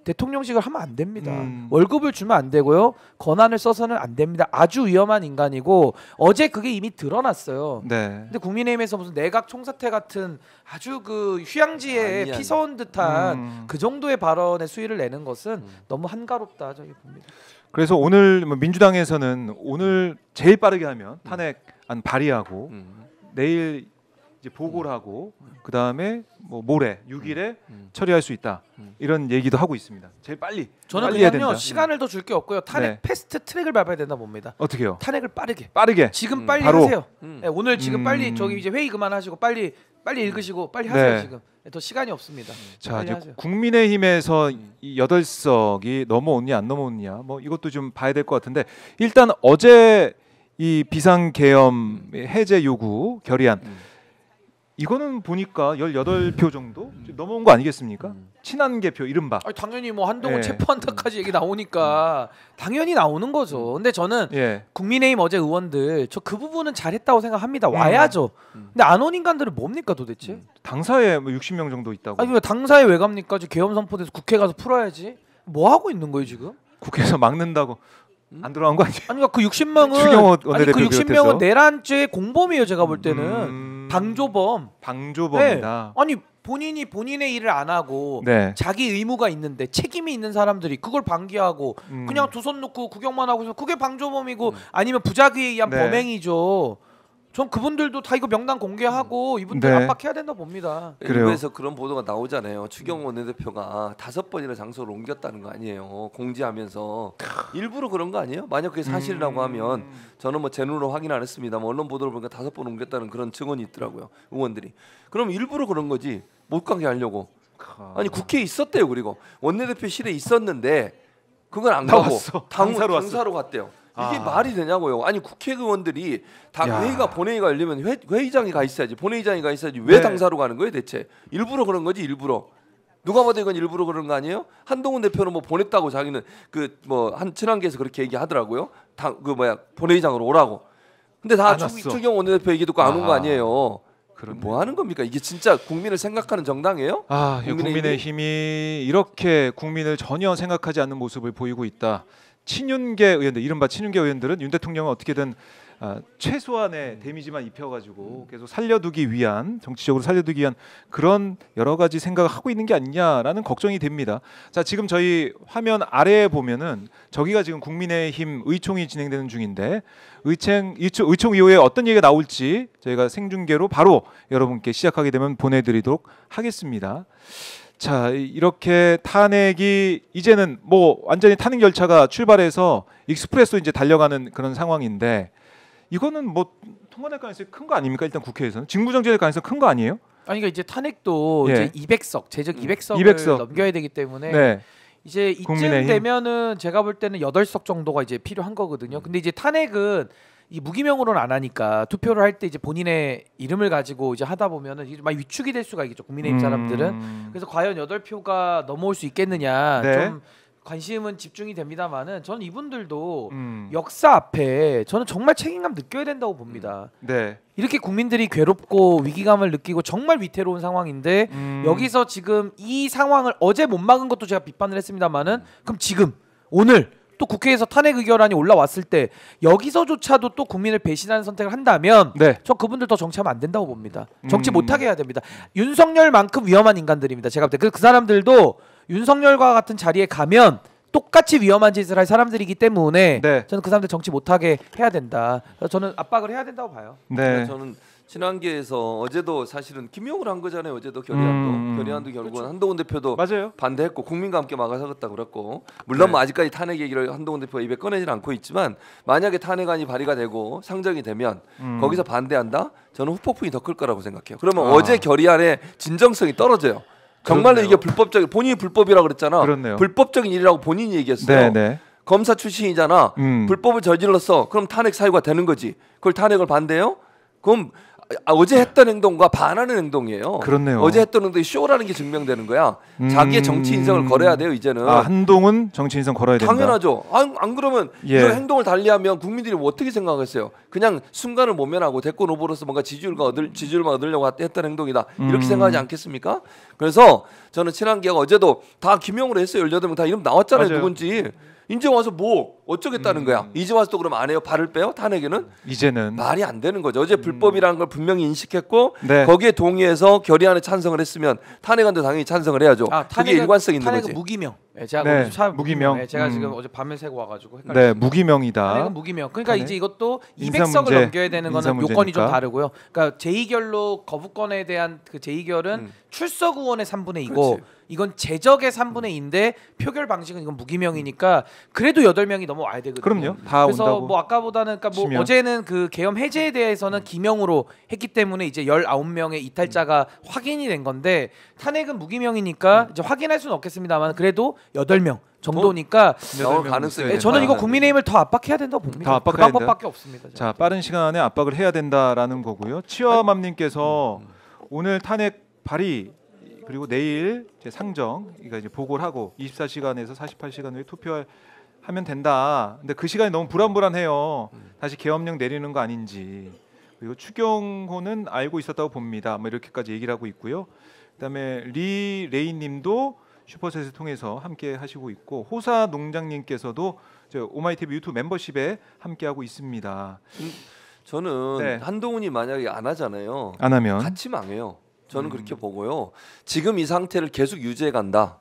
대통령직을 하면 안 됩니다. 월급을 주면 안 되고요. 권한을 써서는 안 됩니다. 아주 위험한 인간이고 어제 그게 이미 드러났어요. 네. 근데 국민의힘에서 무슨 내각 총사퇴 같은 아주 그 휴양지에 아니. 피서온 듯한 그 정도의 발언의 수위를 내는 것은 너무 한가롭다 저희 봅니다. 그래서 오늘 뭐 민주당에서는 오늘 제일 빠르게 하면 탄핵안 발의하고 내일 이제 보고를 하고 그 다음에 뭐 모레 6일에 처리할 수 있다 이런 얘기도 하고 있습니다. 제일 빨리. 저는 빨리 해야 그냥요 된다. 시간을 더 줄 게 없고요. 탄핵 네. 패스트 트랙을 밟아야 된다 봅니다. 어떻게요? 탄핵을 빠르게. 빠르게. 지금 빨리 바로. 하세요. 네, 오늘 지금 빨리 저기 이제 회의 그만하시고 빨리 읽으시고 빨리 하세요. 네. 지금 더 시간이 없습니다. 자, 빨리 이제 하세요. 국민의힘에서 이 8석이 넘어오냐 안 넘어오냐 뭐 이것도 좀 봐야 될 것 같은데 일단 어제 이 비상계엄 해제 요구 결의안 이거는 보니까 18표 정도 좀 넘어온 거 아니겠습니까? 친한계표 이른바. 아니, 당연히 뭐 한동훈 예. 체포한다까지 얘기 나오니까 당연히 나오는 거죠. 근데 저는 예. 국민의힘 어제 의원들 저 그 부분은 잘했다고 생각합니다. 와야죠. 근데 안 온 인간들은 뭡니까 도대체? 당사에 뭐 60명 정도 있다고. 아니 왜 당사에 왜 갑니까? 저 계엄 선포돼서 국회 가서 풀어야지. 뭐 하고 있는 거예요 지금? 국회에서 막는다고 안 들어간 거 아니에요? 아니 그 60명은 추경호 아니 그 원내대표 60명은 비롯해서. 내란죄 공범이에요. 제가 볼 때는 방조범. 방조범이다. 네. 아니 본인이 본인의 일을 안 하고 네. 자기 의무가 있는데 책임이 있는 사람들이 그걸 방기하고 음. 그냥 두 손 놓고 구경만 하고 있으면 그게 방조범이고 아니면 부작위에 의한 네. 범행이죠. 전 그분들도 다 이거 명단 공개하고 이분들 네. 압박해야 된다 봅니다. 그래요. 일부에서 그런 보도가 나오잖아요. 추경호 원내대표가 5번이나 장소를 옮겼다는 거 아니에요. 공지하면서 일부러 그런 거 아니에요? 만약 그게 사실이라고 하면 저는 뭐 제 눈으로 확인 안 했습니다. 뭐 언론 보도를 보니까 5번 옮겼다는 그런 증언이 있더라고요. 의원들이. 그럼 일부러 그런 거지. 못 가게 하려고. 아니 국회에 있었대요. 그리고 원내대표실에 있었는데 그건 안 가고 나왔어. 당사로 왔어. 당사로 갔대요. 이게 아. 말이 되냐고요. 아니 국회의원들이 다 야. 본회의가 열리면 회의장에 가 있어야지. 본회의장에 가 있어야지. 왜 네. 당사로 가는 거예요, 대체? 일부러 그런 거지, 일부러. 누가 봐도 이건 일부러 그런 거 아니에요? 한동훈 대표는 뭐 보냈다고 자기는 그 뭐 한 친한계에서 그렇게 얘기하더라고요. 본회의장으로 오라고. 근데 다 안 왔어. 추경 원내대표 얘기 듣고 안 온 거 아니에요. 그렇네. 뭐 하는 겁니까? 이게 진짜 국민을 생각하는 정당이에요? 아, 국민의힘이? 국민의힘이 이렇게 국민을 전혀 생각하지 않는 모습을 보이고 있다. 친윤계 의원들, 이른바 친윤계 의원들은 윤 대통령을 어떻게든 최소한의 데미지만 입혀가지고 계속 살려두기 위한 정치적으로 살려두기 위한 그런 여러 가지 생각을 하고 있는 게 아니냐라는 걱정이 됩니다. 자, 지금 저희 화면 아래에 보면은 저기가 지금 국민의힘 의총이 진행되는 중인데 의총 이후에 어떤 얘기가 나올지 저희가 생중계로 바로 여러분께 시작하게 되면 보내드리도록 하겠습니다. 자, 이렇게 탄핵이 이제는 뭐 완전히 탄핵 열차가 출발해서 익스프레스로 이제 달려가는 그런 상황인데 이거는 뭐 통과될 가능성이 큰 거 아닙니까? 일단 국회에서는 직무정지될 가능성이 큰 거 아니에요? 아니 그러니까 이제 탄핵도 예. 이제 200석 제적 200석을 200석. 넘겨야 되기 때문에 네. 이제 이쯤 국민의힘. 되면은 제가 볼 때는 8석 정도가 이제 필요한 거거든요. 근데 이제 탄핵은 이 무기명으로는 안 하니까 투표를 할 때 이제 본인의 이름을 가지고 이제 하다 보면은 이게 많이 위축이 될 수가 있겠죠. 국민의힘 사람들은. 그래서 과연 8표가 넘어올 수 있겠느냐 네. 좀 관심은 집중이 됩니다만은 저는 이분들도 음. 역사 앞에 저는 정말 책임감 느껴야 된다고 봅니다. 네. 이렇게 국민들이 괴롭고 위기감을 느끼고 정말 위태로운 상황인데 여기서 지금 이 상황을 어제 못 막은 것도 제가 비판을 했습니다만은 그럼 지금 오늘 또 국회에서 탄핵 의결안이 올라왔을 때 여기서조차도 또 국민을 배신하는 선택을 한다면 네. 저 그분들 더 정치하면 안 된다고 봅니다. 정치 못하게 해야 됩니다. 윤석열만큼 위험한 인간들입니다. 제가 볼 때 그 사람들도 윤석열과 같은 자리에 가면 똑같이 위험한 짓을 할 사람들이기 때문에 네. 저는 그 사람들 정치 못하게 해야 된다. 그래서 저는 압박을 해야 된다고 봐요. 네. 저는 친한계에서 어제도 사실은 김용을 한 거잖아요. 어제도 결의안도 결국은 그렇죠. 한동훈 대표도 맞아요. 반대했고 국민과 함께 막아서겠다 그랬고 물론 네. 뭐 아직까지 탄핵 얘기를 한동훈 대표가 입에 꺼내지는 않고 있지만 만약에 탄핵안이 발의가 되고 상정이 되면 거기서 반대한다? 저는 후폭풍이 더 클 거라고 생각해요. 그러면 어제 결의안의 진정성이 떨어져요. 정말로 그렇네요. 이게 불법적 본인이 불법이라고 그랬잖아. 그렇네요. 불법적인 일이라고 본인이 얘기했어요. 네, 네. 검사 출신이잖아. 음. 불법을 저질렀어. 그럼 탄핵 사유가 되는 거지. 그걸 탄핵을 반대해요? 그럼 어제 했던 행동과 반하는 행동이에요. 그렇네요. 어제 했던 행동이 쇼라는 게 증명되는 거야. 자기의 정치 인성을 걸어야 돼요 이제는. 한동훈 정치 인성 걸어야 된다. 당연하죠. 안 그러면 예. 이런 행동을 달리하면 국민들이 뭐 어떻게 생각했어요? 그냥 순간을 모면하고 대권 후보로서 뭔가 지지율만 얻으려고 했던 행동이다. 이렇게 생각하지 않겠습니까? 그래서 저는 친한계가 어제도 다 김영으로 했어요. 18명 다 이름 나왔잖아요. 맞아요. 누군지. 이제 와서 뭐 어쩌겠다는 거야. 이제 와서 또 그러면 안 해요? 발을 빼요? 탄핵에는? 이제는 말이 안 되는 거죠. 어제 불법이라는 걸 분명히 인식했고 네. 거기에 동의해서 결의안에 찬성을 했으면 탄핵안도 당연히 찬성을 해야죠. 그게 일관성 있는 거지. 탄핵은 무기명. 제가 네, 무기명. 무기명. 제가 지금 어제 밤에 새고 와가지고 헷갈렸어요. 네, 무기명이다. 탄핵은 무기명. 그러니까 탄핵? 이제 이것도 인사 200석을 문제, 넘겨야 되는 인사 거는 요건이 좀 문제니까. 다르고요. 그러니까 제2결로 거부권에 대한 그 제2결은 출석 의원의 3분의 2고 그렇지. 이건 제적의 3분의 2인데 표결 방식은 이건 무기명이니까 그래도 8명이 넘어와야 되거든요. 그럼요. 다 그래서 온다고. 뭐 아까보다는 그러니까 뭐 치면. 어제는 그 계엄 해제에 대해서는 기명으로 했기 때문에 이제 19명의 이탈자가 확인이 된 건데 탄핵은 무기명이니까 이제 확인할 수는 없겠습니다만 그래도 8명 정도니까 나올 가능성이 네, 저는 이거 있다. 국민의힘을 더 압박해야 된다고 봅니다. 더 그 압박해야 방법밖에 없습니다. 자, 빠른 시간에 압박을 해야 된다라는 거고요. 치어맘님께서 오늘 탄핵 발의 그리고 내일 이제 상정, 그러니까 이제 보고를 하고 24시간에서 48시간 후에 투표하면 된다. 근데 그 시간이 너무 불안해요. 다시 계엄령 내리는 거 아닌지. 그리고 추경호는 알고 있었다고 봅니다. 뭐 이렇게까지 얘기를 하고 있고요. 그다음에 리레이님도 슈퍼챗을 통해서 함께 하시고 있고 호사 농장님께서도 저 오마이TV 유튜브 멤버십에 함께 하고 있습니다. 저는 네. 한동훈이 만약에 안 하잖아요. 안 하면 같이 망해요. 저는 그렇게 보고요. 지금 이 상태를 계속 유지해 간다.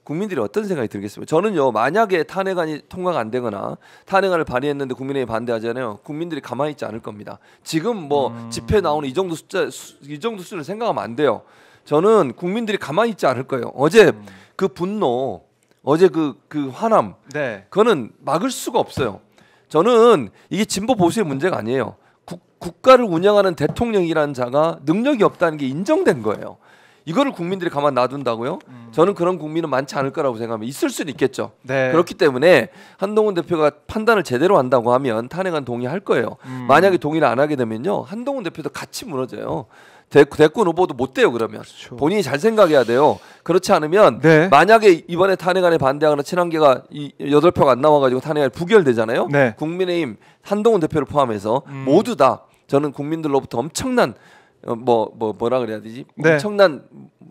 국민들이 어떤 생각이 들겠습니까? 저는요. 만약에 탄핵안이 통과가 안 되거나 탄핵안을 발의했는데 국민의힘이 반대하잖아요. 국민들이 가만히 있지 않을 겁니다. 지금 뭐 집회 나오는 이 정도 수준을 생각하면 안 돼요. 저는 국민들이 가만히 있지 않을 거예요. 어제 그 분노, 어제 그 화남, 네. 그거는 막을 수가 없어요. 저는 이게 진보 보수의 문제가 아니에요. 국가를 운영하는 대통령이라는 자가 능력이 없다는 게 인정된 거예요. 이거를 국민들이 가만 놔둔다고요? 저는 그런 국민은 많지 않을 거라고 생각합니다. 있을 수는 있겠죠. 네. 그렇기 때문에 한동훈 대표가 판단을 제대로 한다고 하면 탄핵안 동의할 거예요. 만약에 동의를 안 하게 되면요. 한동훈 대표도 같이 무너져요. 대권 후보도 못 돼요. 그러면 그렇죠. 본인이 잘 생각해야 돼요. 그렇지 않으면 네. 만약에 이번에 탄핵안에 반대하거나 친한계가 8표가 안 나와가지고 탄핵안이 부결되잖아요. 네. 국민의힘 한동훈 대표를 포함해서 모두 다 저는 국민들로부터 엄청난 뭐라 그래야 되지? 네. 엄청난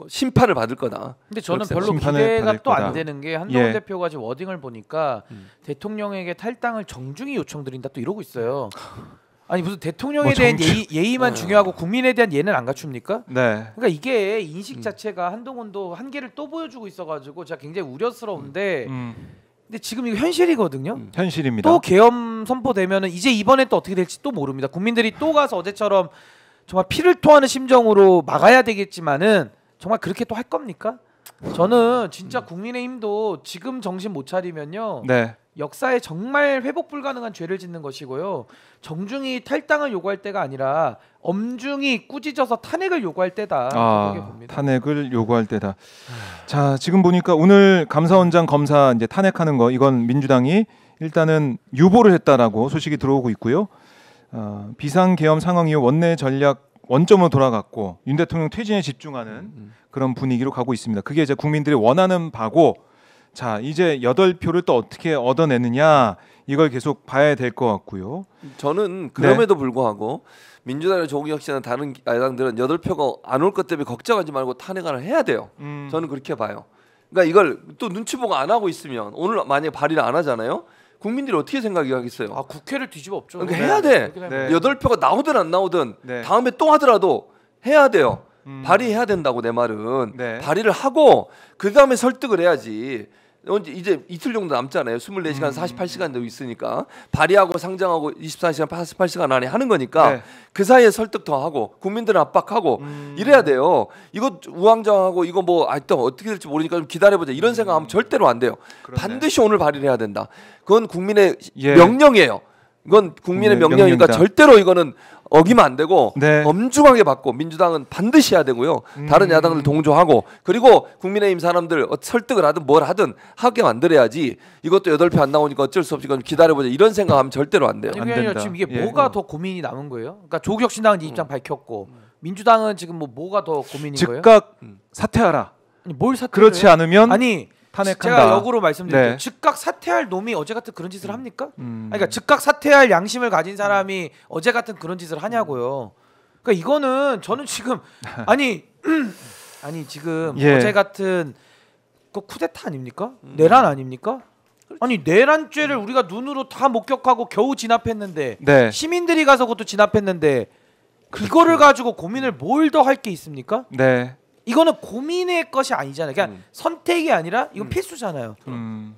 심판을 받을 거다. 근데 저는 그렇게 별로 심판을 기대가 받을 또 거다. 안 되는 게 한동훈 예. 대표가 지금 워딩을 보니까 대통령에게 탈당을 정중히 요청드린다 또 이러고 있어요. 아니 무슨 대통령에 뭐 대한 정중- 예의만 중요하고 국민에 대한 예는 안 갖춥니까? 네. 그러니까 이게 인식 자체가 한동훈도 한계를 또 보여주고 있어가지고 제가 굉장히 우려스러운데 근데 지금 이거 현실이거든요. 현실입니다. 또 계엄 선포되면은 이제 이번에 또 어떻게 될지 또 모릅니다. 국민들이 또 가서 어제처럼 정말 피를 토하는 심정으로 막아야 되겠지만은 정말 그렇게 또 할 겁니까? 저는 진짜 국민의힘도 지금 정신 못 차리면요. 네. 역사에 정말 회복 불가능한 죄를 짓는 것이고요. 정중히 탈당을 요구할 때가 아니라 엄중히 꾸짖어서 탄핵을 요구할 때다. 그렇게 봅니다. 탄핵을 요구할 때다. 자, 지금 보니까 오늘 감사원장 검사 이제 탄핵하는 거 이건 민주당이 일단은 유보를 했다라고 소식이 들어오고 있고요. 비상계엄 상황 이후 원내 전략 원점으로 돌아갔고 윤 대통령 퇴진에 집중하는 그런 분위기로 가고 있습니다. 그게 이제 국민들이 원하는 바고 자 이제 8표를 또 어떻게 얻어내느냐 이걸 계속 봐야 될 것 같고요. 저는 그럼에도 불구하고 민주당이나 조국혁 씨나 다른 야당들은 8표가 안 올 것 때문에 걱정하지 말고 탄핵안을 해야 돼요. 저는 그렇게 봐요. 그러니까 이걸 또 눈치 보고 안 하고 있으면 오늘 만약에 발의를 안 하잖아요. 국민들이 어떻게 생각하겠어요? 국회를 뒤집어 엎죠. 그러니까 해야 돼. 네. 8표가 나오든 안 나오든 네. 다음에 또 하더라도 해야 돼요. 발의해야 된다고 내 말은. 네. 발의를 하고 그 다음에 설득을 해야지. 이제 이틀 정도 남잖아요. 24시간 48시간도 있으니까 발의하고 상정하고 24시간 48시간 안에 하는 거니까 네. 그 사이에 설득 더 하고 국민들을 압박하고 이래야 돼요. 이거 우왕좌왕하고 이거 또 어떻게 될지 모르니까 좀 기다려보자 이런 생각하면 절대로 안 돼요. 그렇네. 반드시 오늘 발의를 해야 된다. 그건 국민의 예. 명령이에요. 이건 국민의 국민의 명령이니까 명령이다. 절대로 이거는 어기면 안 되고 네. 엄중하게 받고 민주당은 반드시 해야 되고요. 다른 야당들 동조하고 그리고 국민의힘 사람들 설득을 하든 뭘 하든 하게 만들어야지 이것도 8표 안 나오니까 어쩔 수 없이 이건 기다려보자 이런 생각하면 절대로 안 돼요. 아니, 안 그게 아니라 된다. 지금 이게 예. 뭐가 더 고민이 남은 거예요? 그러니까 조국혁신당은 이 입장 밝혔고 민주당은 지금 뭐가 더 고민인 거예요? 즉각 사퇴하라. 아니, 뭘 사퇴를 그렇지 해요? 않으면 아니 탄핵한다. 제가 역으로 말씀드릴게요. 네. 즉각 사퇴할 놈이 어제 같은 그런 짓을 합니까? 아니, 그러니까 즉각 사퇴할 양심을 가진 사람이 어제 같은 그런 짓을 하냐고요. 그러니까 이거는 저는 지금 아니 지금 예. 어제 같은 그 쿠데타 아닙니까? 내란 아닙니까? 아니 내란죄를 우리가 눈으로 다 목격하고 겨우 진압했는데 네. 시민들이 가서 그것도 진압했는데 이거를 가지고 고민을 뭘 더 할 게 있습니까? 네. 이거는 고민의 것이 아니잖아요. 그냥 선택이 아니라 이건 필수잖아요.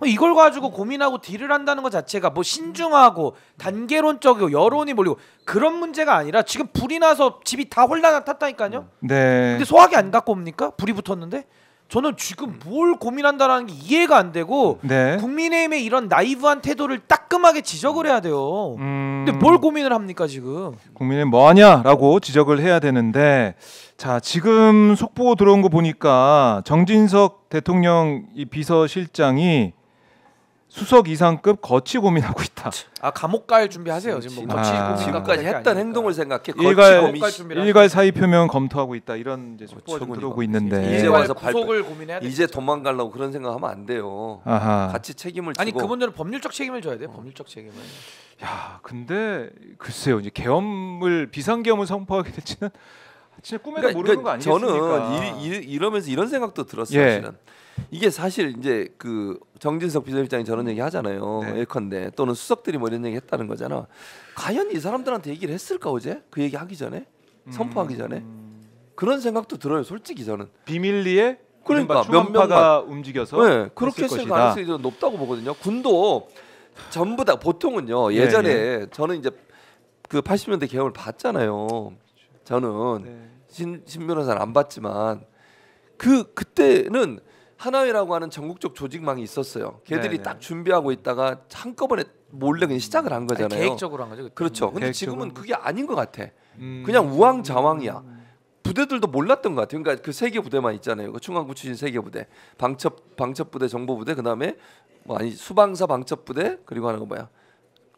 이걸 가지고 고민하고 딜을 한다는 것 자체가 뭐 신중하고 단계론적이고 여론이 몰리고 그런 문제가 아니라 지금 불이 나서 집이 다 홀라당 탔다니까요. 네. 근데 소화기 안 갖고 옵니까? 불이 붙었는데 저는 지금 뭘 고민한다라는 게 이해가 안 되고 네. 국민의힘의 이런 나이브한 태도를 따끔하게 지적을 해야 돼요. 근데 뭘 고민을 합니까 지금? 국민의 뭐하냐라고 지적을 해야 되는데 자 지금 속보 들어온 거 보니까 정진석 대통령 이 비서실장이 수석 이상급 거치 고민하고 있다. 아 감옥 갈 준비하세요 지금 뭐 거치 아. 고민 지금까지 했던 행동을 생각해 일괄 거치 고민 일괄 사의 표명 검토하고 있다 이런 이제 속보가 좀 어처구니가 들어오고 없네. 있는데 이제 이제와 와서 구속을 고민해야 돼. 이제 도망가려고 그런 생각하면 안 돼요. 아하. 같이 책임을 지고 아니 그분들은 법률적 책임을 져야 돼요. 법률적 책임을. 야 근데 글쎄요 이제 계엄을 비상계엄을 선포하게 될지는 진짜 꿈에도 모르는 거 아니겠습니까? 저는 이러면서 이런 생각도 들었어요. 예. 사실은 이게 사실 이제 그 정진석 비서실장이 저런 얘기 하잖아요. 네. 예컨대 또는 수석들이 뭐 이런 얘기 했다는 거잖아. 과연 이 사람들한테 얘기를 했을까 어제? 그 얘기 하기 전에 선포하기 전에 그런 생각도 들어요. 솔직히 저는. 비밀리에 그러니까 몇 명가 움직여서 네, 그렇게 했을 것이다. 가능성이 좀 높다고 보거든요. 군도 전부 다 보통은요. 예전에 저는 이제 그 80년대 계엄을 봤잖아요. 저는 네. 신 변호사는 안 봤지만 그때는 하나회라고 하는 전국적 조직망이 있었어요. 걔들이 네네. 딱 준비하고 있다가 한꺼번에 몰래 그냥 시작을 한 거잖아요. 아니, 계획적으로 한 거죠. 그때. 그렇죠. 근데 계획적으로. 지금은 그게 아닌 것 같아. 그냥 우왕좌왕이야. 부대들도 몰랐던 것 같아요. 그러니까 그 세 개 부대만 있잖아요. 그 중앙부 출신 세 개 부대, 방첩부대, 정보부대, 그다음에 뭐 아니 수방사 방첩부대 그리고 하는 거 뭐야?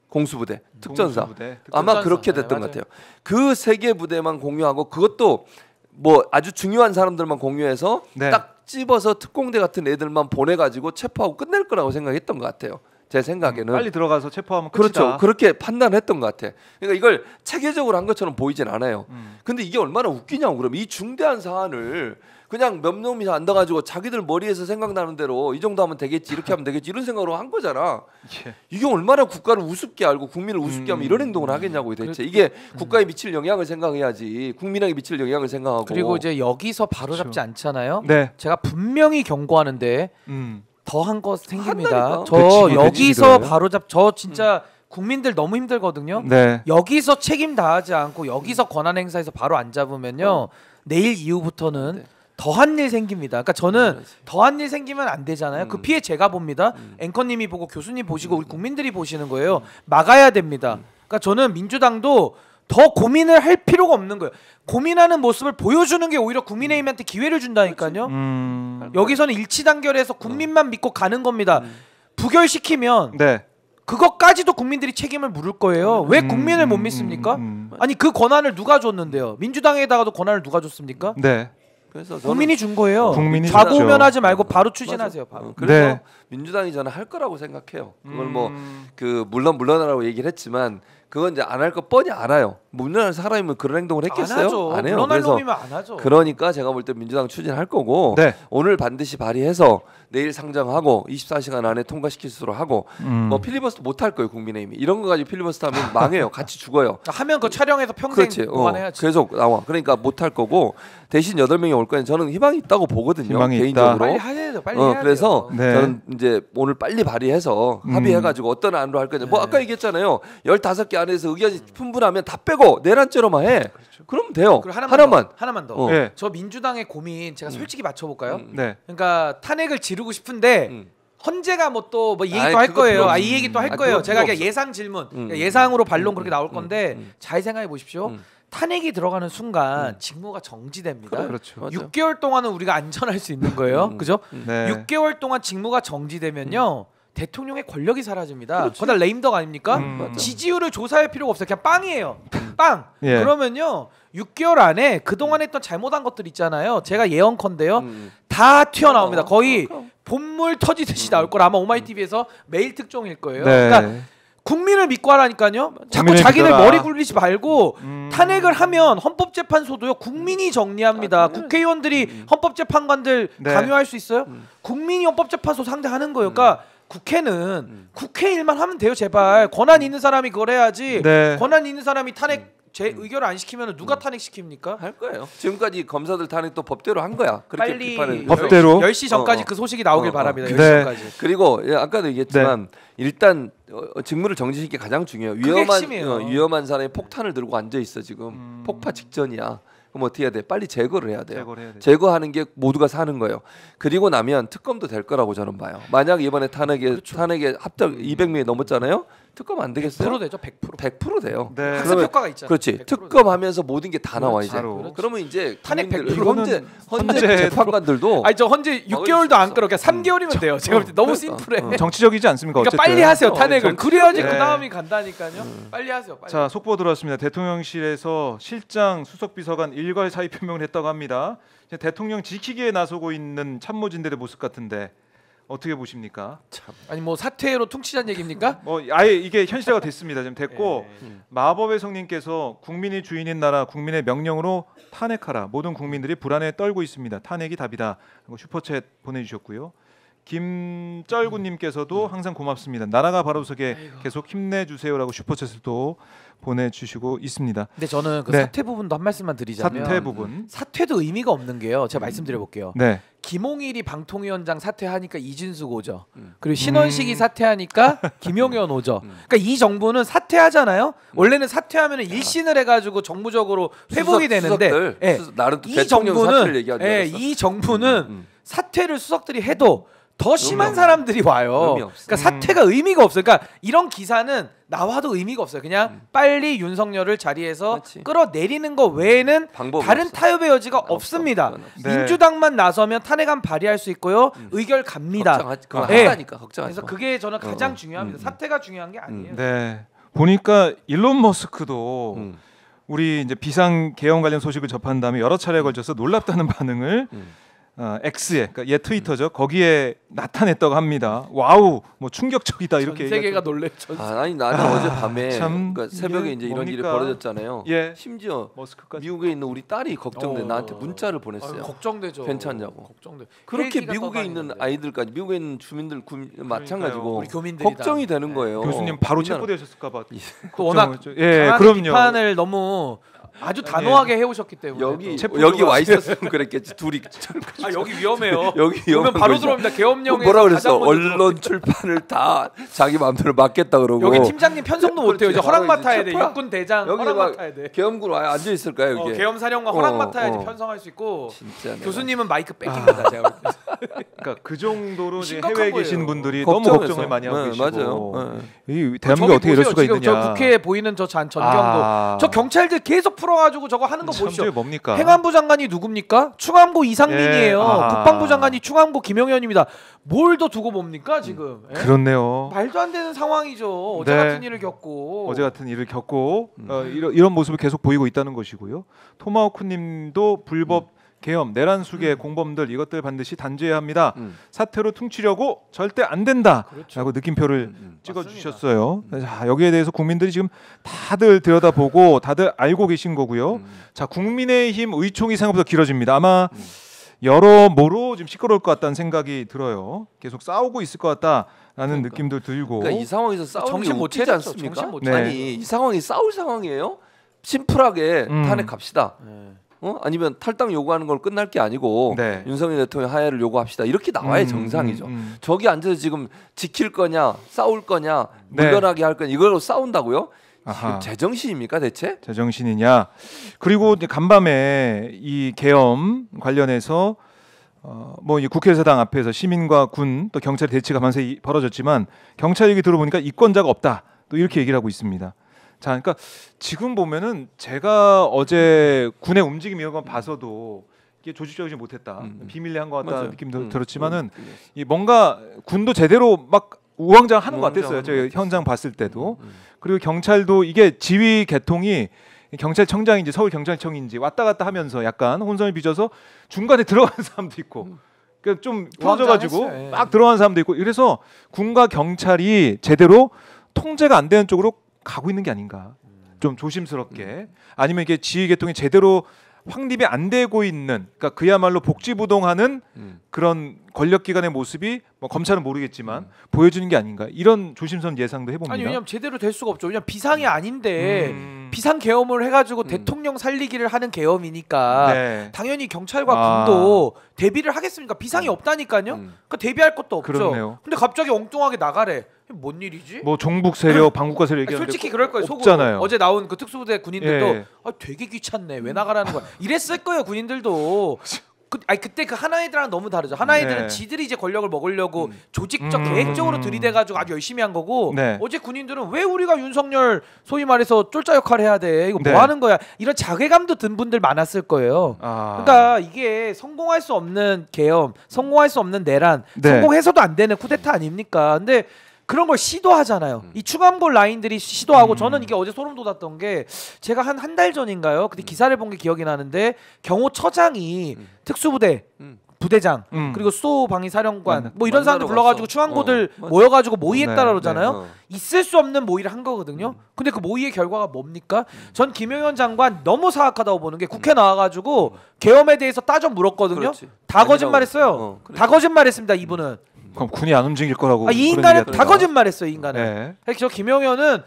공수부대, 특전사. 공수부대, 아마 특전사. 그렇게 네, 됐던 것 맞아요. 같아요. 그 세 개 부대만 공유하고 그것도 뭐 아주 중요한 사람들만 공유해서 네. 딱 집어서 특공대 같은 애들만 보내가지고 체포하고 끝낼 거라고 생각했던 것 같아요. 제 생각에는. 빨리 들어가서 체포하면 끝이다. 그렇죠. 그렇게 판단했던 것 같아. 그러니까 이걸 체계적으로 한 것처럼 보이진 않아요. 근데 이게 얼마나 웃기냐고. 그럼 이 중대한 사안을 그냥 몇 놈이 앉아가지고 자기들 머리에서 생각나는 대로 이 정도 하면 되겠지, 이렇게 하면 되겠지 이런 생각으로 한 거잖아. 예. 이게 얼마나 국가를 우습게 알고 국민을 우습게 하면 이런 행동을 하겠냐고 대체. 이게 국가에 미칠 영향을 생각해야지. 국민에게 미칠 영향을 생각하고. 그리고 이제 여기서 바로 잡지 않잖아요. 네. 제가 분명히 경고하는데 더한 거 생깁니다. 한다니까. 저 그치, 여기서 그치, 바로 저 진짜 국민들 너무 힘들거든요. 네. 여기서 책임 다하지 않고 여기서 권한 행사에서 바로 안 잡으면요 내일 이후부터는 네. 더한 일 생깁니다. 그러니까 저는 더한 일 생기면 안 되잖아요. 그 피해 제가 봅니다. 앵커님이 보고 교수님 보시고 우리 국민들이 보시는 거예요. 막아야 됩니다. 그러니까 저는 민주당도 더 고민을 할 필요가 없는 거예요. 고민하는 모습을 보여주는 게 오히려 국민의힘한테 기회를 준다니까요. 여기서는 일치단결해서 국민만 믿고 가는 겁니다. 부결시키면 네. 그것까지도 국민들이 책임을 물을 거예요. 왜 국민을 못 믿습니까? 아니 그 권한을 누가 줬는데요? 민주당에다가도 권한을 누가 줬습니까? 네. 그래서 저는 국민이 준 거예요. 국민이 좌고우면하지 말고 바로 추진하세요. 바로. 그래서 네. 민주당이 저는 할 거라고 생각해요. 그걸 뭐 그 물론 물러나라고 얘기를 했지만 그건 이제 안 할 거 뻔히 알아요. 물러날 사람이면 그런 행동을 했겠어요? 안 하죠. 안 해요. 물러날 그래서 놈이면 안 하죠. 그러니까 제가 볼 때 민주당 추진할 거고 네. 오늘 반드시 발의해서 내일 상정하고 24시간 안에 통과시킬 수 있도록 하고 뭐 필리버스터 못 할 거예요. 국민의힘이 이런 거 가지고 필리버스터 하면 망해요. 같이 죽어요. 하면 그 촬영에서 평생 그렇지. 보관해야지. 계속 나와. 그러니까 못 할 거고 대신 8명이 올 거는 저는 희망이 있다고 보거든요. 희망이 있다. 개인적으로. 빨리 해야죠. 빨리 해야 그래서 돼요. 네. 저는 이제 오늘 빨리 발의해서 합의해가지고 어떤 안으로 할 거냐. 뭐 아까 얘기했잖아요. 15개 안에서 의견이 풍분하면 다 빼고 내란죄로만 해. 그러면 돼요. 그리고 하나만. 하나만 더. 네. 저 민주당의 고민 제가 솔직히 맞춰볼까요? 네. 그러니까 탄핵을 지르고 싶은데 헌재가 뭐 또 뭐 이 얘기 아이, 또 할 그거 거예요. 필요 이 얘기 또 할 아, 거예요. 그거 제가 필요 그냥 없어. 예상 질문, 예상으로 반론 그렇게 나올 건데 음. 잘 생각해 보십시오. 탄핵이 들어가는 순간 직무가 정지됩니다. 그렇죠. 맞아. 6개월 동안은 우리가 안전할 수 있는 거예요. 그죠? 네. 6개월 동안 직무가 정지되면요. 대통령의 권력이 사라집니다. 그다 레임덕 아닙니까? 맞아. 지지율을 조사할 필요가 없어요. 그냥 빵이에요. 빵. 예. 그러면요. 6개월 안에 그동안 했던 잘못한 것들 있잖아요. 제가 예언컨대요. 음. 다 튀어나옵니다. 거의 그럼. 본물 터지듯이 나올 거라 아마 오마이TV에서 매일 특종일 거예요. 네. 그러니까 국민을 믿고 하라니까요. 자꾸 국민을 자기네 믿어라. 머리 굴리지 말고 탄핵을 하면 헌법재판소도요. 국민이 정리합니다. 국회의원들이 헌법재판관들 네. 강요할 수 있어요? 국민이 헌법재판소 상대하는 거예요. 그러니까 국회는 국회 일만 하면 돼요. 제발 권한 있는 사람이 그걸 해야지. 네. 권한 있는 사람이 탄핵 제 의결을 안 시키면 누가 탄핵시킵니까? 할 거예요. 지금까지 검사들 탄핵도 법대로 한 거야. 그렇게 빨리 비판을 법대로? 10시 전까지 어, 어. 그 소식이 나오길 어, 어. 바랍니다. 10시 네. 전까지. 그리고 아까도 얘기했지만 일단 직무를 정지시키는 게 가장 중요해요. 핵심이에요. 위험한 사람이 폭탄을 들고 앉아 있어 지금 폭파 직전이야. 그럼 어떻게 해야 돼? 빨리 제거를 해야 돼요. 제거를 해야 되죠. 제거하는 게 모두가 사는 거예요. 그리고 나면 특검도 될 거라고 저는 봐요. 만약 이번에 탄핵에 합작 200명이 넘었잖아요. 특검 안 되겠어요? 100% 되죠. 100%. 100% 돼요. 네. 학습 그러면- 효과가 있잖아요. 그렇지. 100% 특검하면서 모든 게 다 나와 이제. 바로. 그러면 이제 탄핵 국민들, 100%. 헌재 헌재 재판관들도 아니 저 헌재 막을 6개월도 수 안 없어. 끌어. 그냥 3개월이면 돼요. 제가 볼 때 너무 그러니까. 심플해. 정치적이지 않습니까? 그러니까 어쨌든. 빨리 하세요. 어, 탄핵을. 정치- 그래야지 네. 그 다음이 간다니까요. 빨리 하세요. 빨리. 자, 속보 들어왔습니다. 대통령실에서 실장 수석비서관 일괄 사의 표명을 했다고 합니다. 이제 대통령 지키기에 나서고 있는 참모진들의 모습 같은데 어떻게 보십니까? 아니 뭐 사퇴로 퉁치자는 얘기입니까? 뭐 아예 이게 현실화가 됐습니다. 지금 됐고 예. 마법의 성님께서 국민이 주인인 나라 국민의 명령으로 탄핵하라. 모든 국민들이 불안에 떨고 있습니다. 탄핵이 답이다. 하고 슈퍼챗 보내주셨고요. 김쩔구님께서도 항상 고맙습니다. 나라가 바로 서게 계속 힘내주세요라고 슈퍼챗을 또 보내주시고 있습니다. 근데 저는 그 네. 사퇴 부분도 한 말씀만 드리자면 사퇴 부분. 사퇴도 의미가 없는 게요. 제가 말씀드려 볼게요. 네. 김홍일이 방통위원장 사퇴하니까 이진숙 오죠. 그리고 신원식이 사퇴하니까 김용현 오죠. 그러니까 이 정부는 사퇴하잖아요. 원래는 사퇴하면 일신을 해가지고 정무적으로 회복이 되는데 수석들, 예. 나는 또 이 대통령 사퇴를 정부는 얘기하는 예, 줄 알았어. 이 정부는 사퇴를 수석들이 해도 더 심한 사람들이 와요. 의미 없어. 그러니까 사퇴가 의미가 없어요. 그러니까 이런 기사는 나와도 의미가 없어요. 그냥 빨리 윤석열을 자리에서 그렇지. 끌어내리는 거 외에는 방법이 다른 없어. 타협의 여지가 없어. 없습니다. 그건 없어. 네. 민주당만 나서면 탄핵안 발의할 수 있고요. 의결 갑니다. 그거 네. 한다니까 걱정하지 그래서 마. 그게 저는 가장 중요합니다. 사퇴가 중요한 게 아니에요. 네. 보니까 일론 머스크도 우리 이제 비상 개헌 관련 소식을 접한 다음에 여러 차례에 걸쳐서 놀랍다는 반응을 X에 그러니까 옛 트위터죠. 거기에 나타냈다고 합니다. 와우, 뭐 충격적이다 이렇게 전 세계가 얘기하죠. 놀래. 전 아니 나는 어젯밤에 참, 그러니까 새벽에 이게 이제 이런 일이 뭡니까? 벌어졌잖아요. 예. 심지어 머스크까지. 미국에 있는 우리 딸이 걱정돼 나한테 문자를 보냈어요. 아유, 걱정되죠. 괜찮냐고. 걱정돼. 그렇게 헬기가 미국에 있는 떠다니는데. 아이들까지 미국에 있는 주민들 마찬가지고 우리 교민들이 걱정이 다. 되는 거예요. 교수님 바로 우리나라- 체포되셨을까봐. 또 워낙 걱정을 예, 강한 그럼요. 비판을 너무 아주 단호하게 해오셨기 때문에 여기 또. 여기 와 있었으면 그랬겠지. 둘이 아 여기 위험해요. 여기 그러면 위험한 바로 거죠. 들어옵니다. 계엄령에 뭐라 그랬어? 언론 출판을 다 자기 마음대로 맡겠다 그러고 여기 팀장님 편성도 못해요. 이제 그렇지. 허락 바로 맡아야 이제 돼. 육군 대장 여기 허락 막 맡아야 돼. 계엄군 와야 앉아 있을까요 여기? 계엄 사령관 허락 어, 맡아야지 어. 편성할 수 있고. 진짜 내가. 교수님은 마이크 뺏깁니다. 제가 볼 때. 그러니까 그 정도로 이제 심각한 해외에 거예요. 계신 분들이 너무 걱정해서. 걱정을 많이 하고 네, 계시고. 맞아요. 네. 이 저기 대한민국이 어떻게 이럴 보세요. 수가 지금 있느냐. 저 국회에 보이는 저 전경도 아. 저 경찰들 계속 풀어가지고 저거 하는 거 참 보시죠. 저게 뭡니까? 행안부 장관이 누굽니까? 충암고 이상민이에요. 예. 아. 국방부 장관이 충암고 김용현입니다. 뭘 더 두고 봅니까 지금? 예? 그렇네요. 말도 안 되는 상황이죠. 어제 네. 같은 일을 겪고. 어제 같은 일을 겪고 이런 모습을 계속 보이고 있다는 것이고요. 토마호크님도 불법 계엄, 내란 수계 공범들 이것들 반드시 단죄해야 합니다. 사태로 퉁치려고 절대 안 된다라고 그렇죠. 느낌표를 찍어주셨어요. 자, 여기에 대해서 국민들이 지금 다들 들여다보고 다들 알고 계신 거고요. 자, 국민의힘 의총이 생각보다 길어집니다. 아마 여러모로 지금 시끄러울 것 같다는 생각이 들어요. 계속 싸우고 있을 것 같다라는 느낌도 들고. 그러니까 이 상황에서 싸우는 정신 게 못 웃기지 차렸죠. 않습니까? 정신 못 차렸죠. 아니 이 상황이 싸울 상황이에요? 심플하게 탄핵합시다. 네. 아니면 탈당 요구하는 걸 끝날 게 아니고 네. 윤석열 대통령 하야를 요구합시다. 이렇게 나와야 정상이죠. 음. 저기 앉아서 지금 지킬 거냐, 싸울 거냐, 네. 물러나게 할 거냐 이걸로 싸운다고요? 아하. 지금 제정신입니까 대체? 제정신이냐. 그리고 이제 간밤에 이 계엄 관련해서 뭐 이 국회의사당 앞에서 시민과 군 또 경찰 대치가 만세 벌어졌지만 경찰 얘기 들어보니까 이권자가 없다. 또 이렇게 얘기를 하고 있습니다. 자, 그러니까 지금 보면은 제가 어제 군의 움직임 이런 거 봐서도 이게 조직적이지 못했다, 비밀리한 것 같다 맞아요. 느낌도 들었지만은 이 뭔가 군도 제대로 막 우왕좌왕하는 것 같았어요. 제가 현장 봤을 때도. 그리고 경찰도 이게 지휘 계통이 경찰청장인지 서울경찰청인지 왔다 갔다 하면서 약간 혼선을 빚어서 중간에 들어가는 사람도 있고 그러니까 좀 풀어져가지고 우왕좌왕했어요. 예. 막 들어가는 사람도 있고 이래서 군과 경찰이 제대로 통제가 안 되는 쪽으로 가고 있는 게 아닌가. 좀 조심스럽게 아니면 이게 지휘 계통이 제대로 확립이 안 되고 있는 그러니까 그야말로 복지부동하는 그런 권력기관의 모습이 뭐 검찰은 모르겠지만 보여주는 게 아닌가 이런 조심스러운 예상도 해봅니다. 아니 왜냐면 제대로 될 수가 없죠. 왜냐면 비상이 아닌데 비상 계엄을 해가지고 대통령 살리기를 하는 계엄이니까 네. 당연히 경찰과 군도 대비를 하겠습니까? 비상이 없다니까요. 그러니까 대비할 것도 없죠. 그렇네요. 근데 갑자기 엉뚱하게 나가래. 뭔 일이지? 뭐 종북 세력, 방국가 세력 얘기하는데 솔직히 그럴 거예요. 속으로. 없잖아요. 어제 나온 그 특수부대 군인들도 예. 아, 되게 귀찮네. 왜 나가라는 거야? 이랬을 거예요 군인들도. 그때 그 하나이들랑 너무 다르죠. 하나이들은 네. 지들이 이제 권력을 먹으려고 조직적 계획적으로 들이대가지고 아주 열심히 한 거고 네. 어제 군인들은 왜 우리가 윤석열 소위 말해서 쫄자 역할을 해야 돼? 이거 네. 뭐 하는 거야? 이런 자괴감도 든 분들 많았을 거예요. 그러니까 이게 성공할 수 없는 계엄, 성공할 수 없는 내란, 네. 성공해서도 안 되는 쿠데타 아닙니까? 근데 그런 걸 시도하잖아요. 이 충암고 라인들이 시도하고 저는 이게 어제 소름 돋았던 게 제가 한 달 전인가요? 그때 기사를 본 게 기억이 나는데 경호처장이 특수부대 부대장 그리고 수도방위사령관 뭐 이런 사람들 불러가지고 충암고들 모여가지고 모의했다라 네, 그러잖아요. 있을 수 없는 모의를 한 거거든요. 근데 그 모의의 결과가 뭡니까? 전 김용현 장관 너무 사악하다고 보는 게 국회 나와가지고 계엄에 대해서 따져 물었거든요. 그렇지. 다 거짓말했어요. 그래. 다 거짓말했습니다. 이분은. 그럼 군이 안 움직일 거라고. 이 그런 인간은 얘기가 다 거짓말했어요. 이 인간은. 네. 그래서 저 김용현은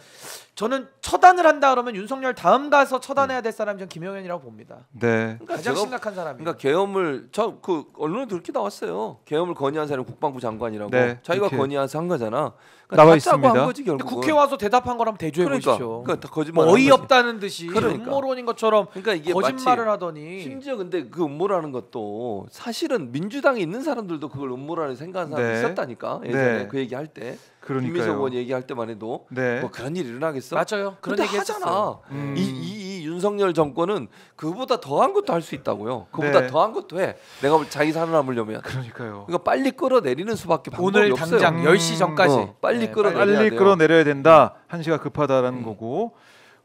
저는 처단을 한다 그러면 윤석열 다음 가서 처단해야 될 사람이 전 김용현이라고 봅니다. 네. 가장 제가- 심각한 사람이에요. 그러니까 계엄을 저 그 언론에 그렇게 나왔어요. 계엄을 건의한 사람이 국방부 장관이라고. 네, 자기가 그렇게 건의해서 한 거잖아. 나와 다 짜고 있습니다. 한 거지 근데 결국은. 국회 와서 대답한 거라면 대조해 보십시오. 그러니까 다 거짓말. 뭐 어이없다는 듯이 그러니까. 음모론인 것처럼 그러니까 이게 거짓말을 마치 하더니 심지어 근데 그 음모라는 것도 사실은 민주당에 있는 사람들도 그걸 음모라는 생각하는 사람이 네. 있었다니까. 예전에 네. 그 얘기할 때. 그러니까요. 김민석 의원 얘기할 때만 해도 네. 뭐 그런 일이 일어나겠어? 맞아요. 그런 근데 얘기 하잖아. 음. 이 윤석열 정권은 그보다 더한 것도 할 수 있다고요. 그보다 네. 더한 것도 해. 내가 자기 살아남으려면. 그러니까요. 그러니까 빨리 끌어내리는 수밖에 방법이 오늘 없어요. 당장 10시 전까지 빨리 네, 끌어내려야 빨리 돼요. 끌어내려야 된다. 한시가 급하다라는 거고.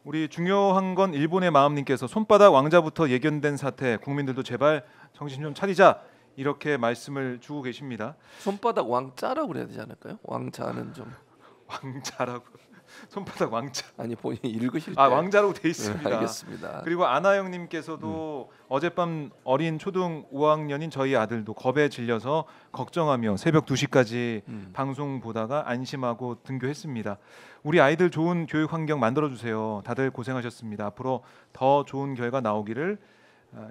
우리 중요한 건 일본의 마음님께서 손바닥 왕자부터 예견된 사태 국민들도 제발 정신 좀 차리자 이렇게 말씀을 주고 계십니다. 손바닥 왕자라고 그래야 되지 않을까요? 왕자는 좀 왕자라고 손바닥 왕자. 아니 본인이 읽으실 때. 아 왕자라고 돼 네, 있습니다. 알겠습니다. 그리고 아나영님께서도 어젯밤 어린 초등 5학년인 저희 아들도 겁에 질려서 걱정하며 새벽 2시까지 방송 보다가 안심하고 등교했습니다. 우리 아이들 좋은 교육 환경 만들어 주세요. 다들 고생하셨습니다. 앞으로 더 좋은 결과 나오기를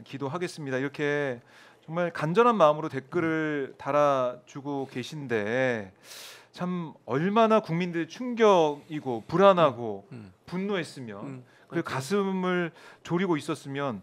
기도하겠습니다. 이렇게 정말 간절한 마음으로 댓글을 달아주고 계신데 참 얼마나 국민들이 충격이고 불안하고 분노했으면 그리고 가슴을 졸이고 있었으면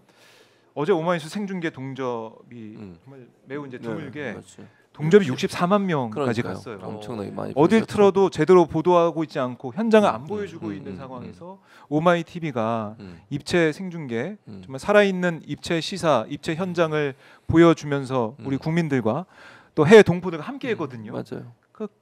어제 오마이뉴스 생중계 동접이 정말 매우 이제 드물게 그렇지. 동접이 64만 명까지 그러니까요. 갔어요. 엄청나게 많이 어딜 보셨죠. 틀어도 제대로 보도하고 있지 않고 현장을 안 보여주고 있는 상황에서 오마이 TV가 입체 생중계 정말 살아있는 입체 시사, 입체 현장을 보여주면서 우리 국민들과 또 해외 동포들과 함께했거든요. 맞아요.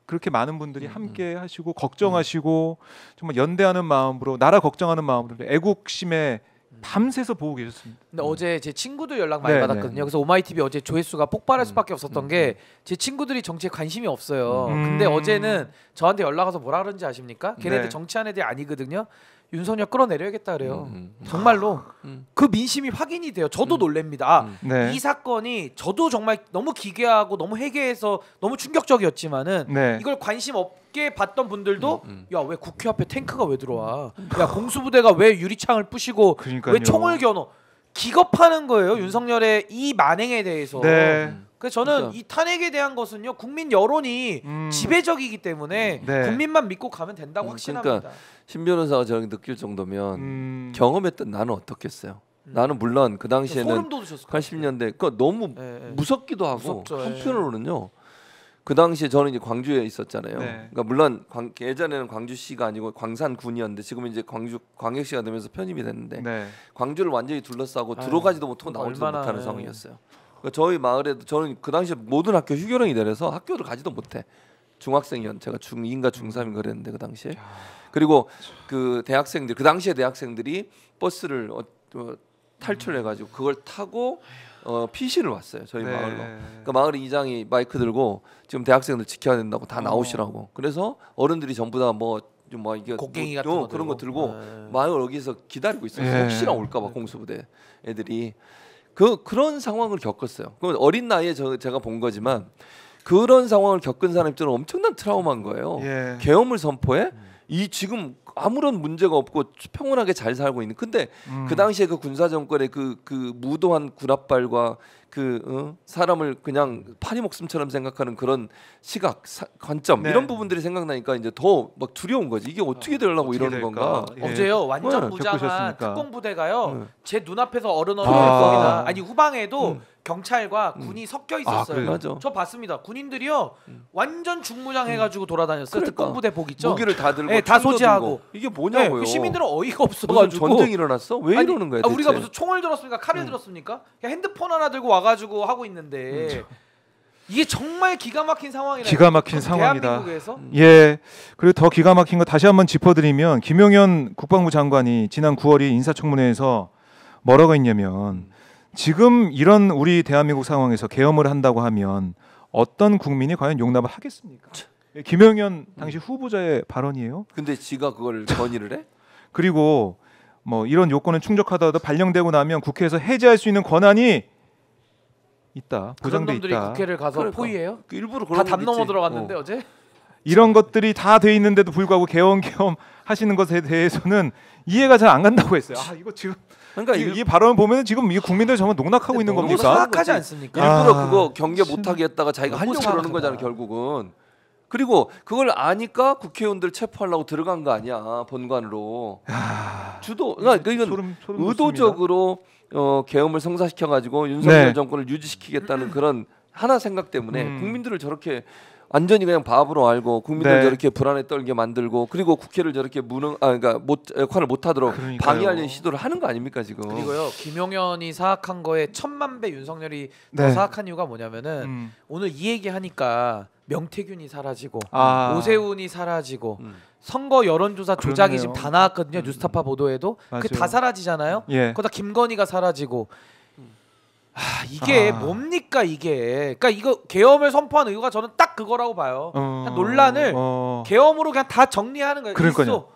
그렇게 많은 분들이 함께 하시고 걱정하시고 정말 연대하는 마음으로 나라 걱정하는 마음으로 애국심에 밤새서 보고 계셨습니다. 근데 어제 제 친구들 연락 많이 네, 받았거든요. 네. 그래서 오마이TV 어제 조회수가 폭발할 수밖에 없었던 게 제 친구들이 정치에 관심이 없어요. 근데 어제는 저한테 연락 와서 뭐라 그런지 아십니까? 걔네들 네. 정치하는 애들이 아니거든요. 윤석열 끌어내려야겠다 그래요. 정말로 그 민심이 확인이 돼요. 저도 놀랍니다. 아, 네. 이 사건이 저도 정말 너무 기괴하고 너무 해괴해서 너무 충격적이었지만은 네. 이걸 관심 없게 봤던 분들도 야 왜 국회 앞에 탱크가 왜 들어와? 야 공수부대가 왜 유리창을 부시고 그러니까요. 왜 총을 겨눠? 기겁하는 거예요. 윤석열의 이 만행에 대해서. 네. 그래서 저는 진짜. 이 탄핵에 대한 것은요 국민 여론이 지배적이기 때문에 네. 국민만 믿고 가면 된다고 확신합니다. 그러니까 신 변호사가 저렇게 느낄 정도면 경험했던 나는 어떻겠어요? 나는 물론 그 당시에는 소름 돋으셨을 것 같아요. 80년대 그 너무 예, 예. 무섭기도 하고 무섭죠, 예. 한편으로는요. 그 당시에 저는 이제 광주에 있었잖아요. 네. 그러니까 물론 예전에는 광주시가 아니고 광산군이었는데 지금은 이제 광역시가 되면서 편입이 됐는데 네. 광주를 완전히 둘러싸고 아유, 들어가지도 못하고 나오지도 얼마나, 못하는 예. 상황이었어요. 그러니까 저희 마을에도 저는 그 당시에 모든 학교 휴교령이 내려서 학교를 가지도 못해. 중학생이었 제가 중2인가 중3인 그랬는데 그 당시에. 그리고 그 대학생들 그 당시에 대학생들이 버스를 탈출해가지고 그걸 타고 피신을 왔어요 저희 네. 마을로. 그러니까 마을 이장이 마이크 들고 지금 대학생들 지켜야 된다고 다 나오시라고. 그래서 어른들이 전부 다 뭐 이게 곡괭이 뭐, 같은 거 그런 거 들고 네. 마을 여기서 기다리고 있었어요. 예. 혹시나 올까봐 공수부대 애들이 그런 상황을 겪었어요. 그 어린 나이에 제가 본 거지만 그런 상황을 겪은 사람 입장은 엄청난 트라우마인 거예요. 예. 계엄을 선포해 이 지금 아무런 문제가 없고 평온하게 잘 살고 있는. 근데 그 당시에 그 군사 정권의 그 무도한 군합발과 사람을 그냥 파리 목숨처럼 생각하는 그런 시각 관점 네. 이런 부분들이 생각나니까 이제 더 막 두려운 거지. 이게 어떻게 되려고 어떻게 이러는 될까? 건가? 예. 어제요 완전 네, 무장한 겪으셨으니까. 특공부대가요 네. 제 눈앞에서 어른어른 아. 했습니다. 아니 후방에도 경찰과 군이 섞여 있었어요. 그래요? 맞아. 저 봤습니다. 군인들이요 완전 중무장 해가지고 돌아다녔어요. 그러니까. 특공부대 복 있죠. 무기를 다 들고 네, 다 총도 소지하고. 들고. 이게 네, 뭐냐고요? 그 시민들은 어이가 무슨 없어가지고 전쟁 일어났어? 왜 아니, 이러는 거야? 우리가 대체? 무슨 총을 들었습니까? 칼을 들었습니까? 그냥 핸드폰 하나 들고 와가지고 하고 있는데 이게 정말 기가 막힌 상황이라. 기가 막힌 상황이다. 대한민국에서 예. 그리고 더 기가 막힌 거 다시 한번 짚어드리면 김용현 국방부 장관이 지난 9월 2일 인사청문회에서 뭐라고 했냐면 지금 이런 우리 대한민국 상황에서 계엄을 한다고 하면 어떤 국민이 과연 용납을 하겠습니까? 예, 김용현 당시 후보자의 발언이에요. 근데 지가 그걸 건의를 해? 그리고 뭐 이런 요건은 충족하더라도 발령되고 나면 국회에서 해제할 수 있는 권한이 있다. 그런 보장돼 놈들이 있다. 국회를 가서 그러니까. 포위해요? 일부러 다 그런 담 넘어 거겠지. 들어갔는데 어제? 이런 것들이 다 돼 있는데도 불구하고 계엄 하시는 것에 대해서는 이해가 잘 안 간다고 했어요. 아 이거 지금 그러니까 이 발언을 보면 지금 이게 국민들 정말 농락하고 있는 너무 겁니까? 사악하지 않습니까? 일부러 아, 그거 경계 참. 못하게 했다가 자기가 너무 하려고 그러는 사악하다. 거잖아 결국은. 그리고 그걸 아니까 국회의원들 체포하려고 들어간 거 아니야 본관으로. 그러니까 이건 소름 의도적으로 계엄을 성사시켜 가지고 윤석열 네. 정권을 유지시키겠다는 그런 하나 생각 때문에 음. 국민들을 저렇게 완전히 그냥 바보로 알고 국민들 네. 저렇게 불안에 떨게 만들고 그리고 국회를 저렇게 그러니까 역할을 못 하도록 그러니까요. 방해하려는 시도를 하는 거 아닙니까 지금? 그리고요 김용현이 사악한 거에 1000만 배 윤석열이 더 네. 사악한 이유가 뭐냐면은 오늘 이 얘기 하니까 명태균이 사라지고 아. 오세훈이 사라지고 선거 여론조사 조작이 지금 다 나왔거든요. 뉴스타파 보도에도 맞아요. 그 다 사라지잖아요. 예. 거기다 김건희가 사라지고 이게 아. 뭡니까 이게? 그러니까 이거 계엄을 선포한 이유가 저는 딱 그거라고 봐요. 그냥 논란을 계엄으로 그냥 다 정리하는 거예요. 그러니까요. 일소.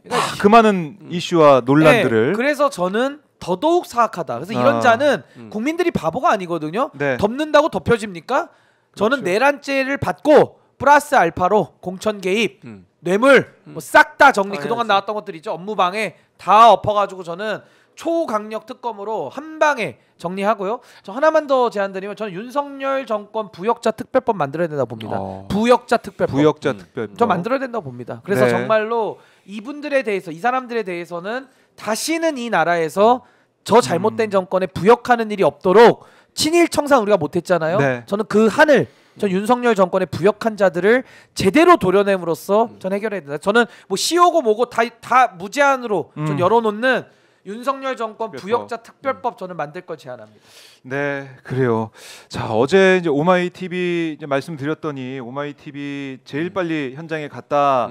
그러니까 그 많은 이슈와 논란들을 네, 그래서 저는 더더욱 사악하다. 그래서 이런 자는 국민들이 바보가 아니거든요. 네. 덮는다고 덮여집니까? 저는 그렇죠. 내란죄를 받고 플러스 알파로 공천 개입, 뇌물 뭐 싹 다 정리. 그동안 해야지. 나왔던 것들 있죠. 업무 방해 다 엎어가지고 저는 초강력 특검으로 한 방에 정리하고요. 저 하나만 더 제안드리면 저는 윤석열 정권 부역자 특별법 만들어야 된다고 봅니다. 부역자 특별법. 부역자 특별. 저 만들어야 된다고 봅니다. 그래서 네. 정말로 이분들에 대해서 이 사람들에 대해서는 다시는 이 나라에서 저 잘못된 정권에 부역하는 일이 없도록 친일 청산 우리가 못했잖아요. 네. 저는 그 한을 전 윤석열 정권의 부역한 자들을 제대로 도려냄으로써 전 해결해야 된다. 저는 뭐 시오고 뭐고 다 무제한으로 전 열어놓는 윤석열 정권 특별법. 부역자 특별법 저는 만들 걸 제안합니다. 네, 그래요. 자, 어제 이제 오마이 TV 이제 말씀드렸더니 오마이 TV 제일 빨리 현장에 갔다.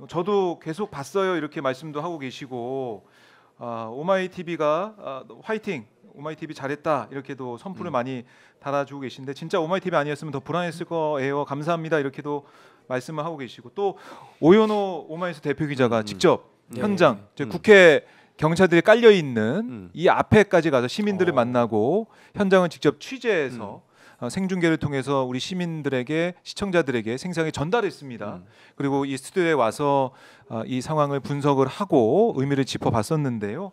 저도 계속 봤어요. 이렇게 말씀도 하고 계시고 오마이 TV가 화이팅. 오마이 TV 잘했다. 이렇게도 선풀을 많이 달아주고 계신데 진짜 오마이 TV 아니었으면 더 불안했을 거예요. 감사합니다. 이렇게도 말씀을 하고 계시고 또 오연호 오마이뉴스 대표 기자가 직접 현장 이제 국회 경찰들이 깔려 있는 이 앞에까지 가서 시민들을 만나고 현장을 직접 취재해서 생중계를 통해서 우리 시민들에게 시청자들에게 생생하게 전달했습니다. 그리고 이 스튜디오에 와서 이 상황을 분석을 하고 의미를 짚어봤었는데요.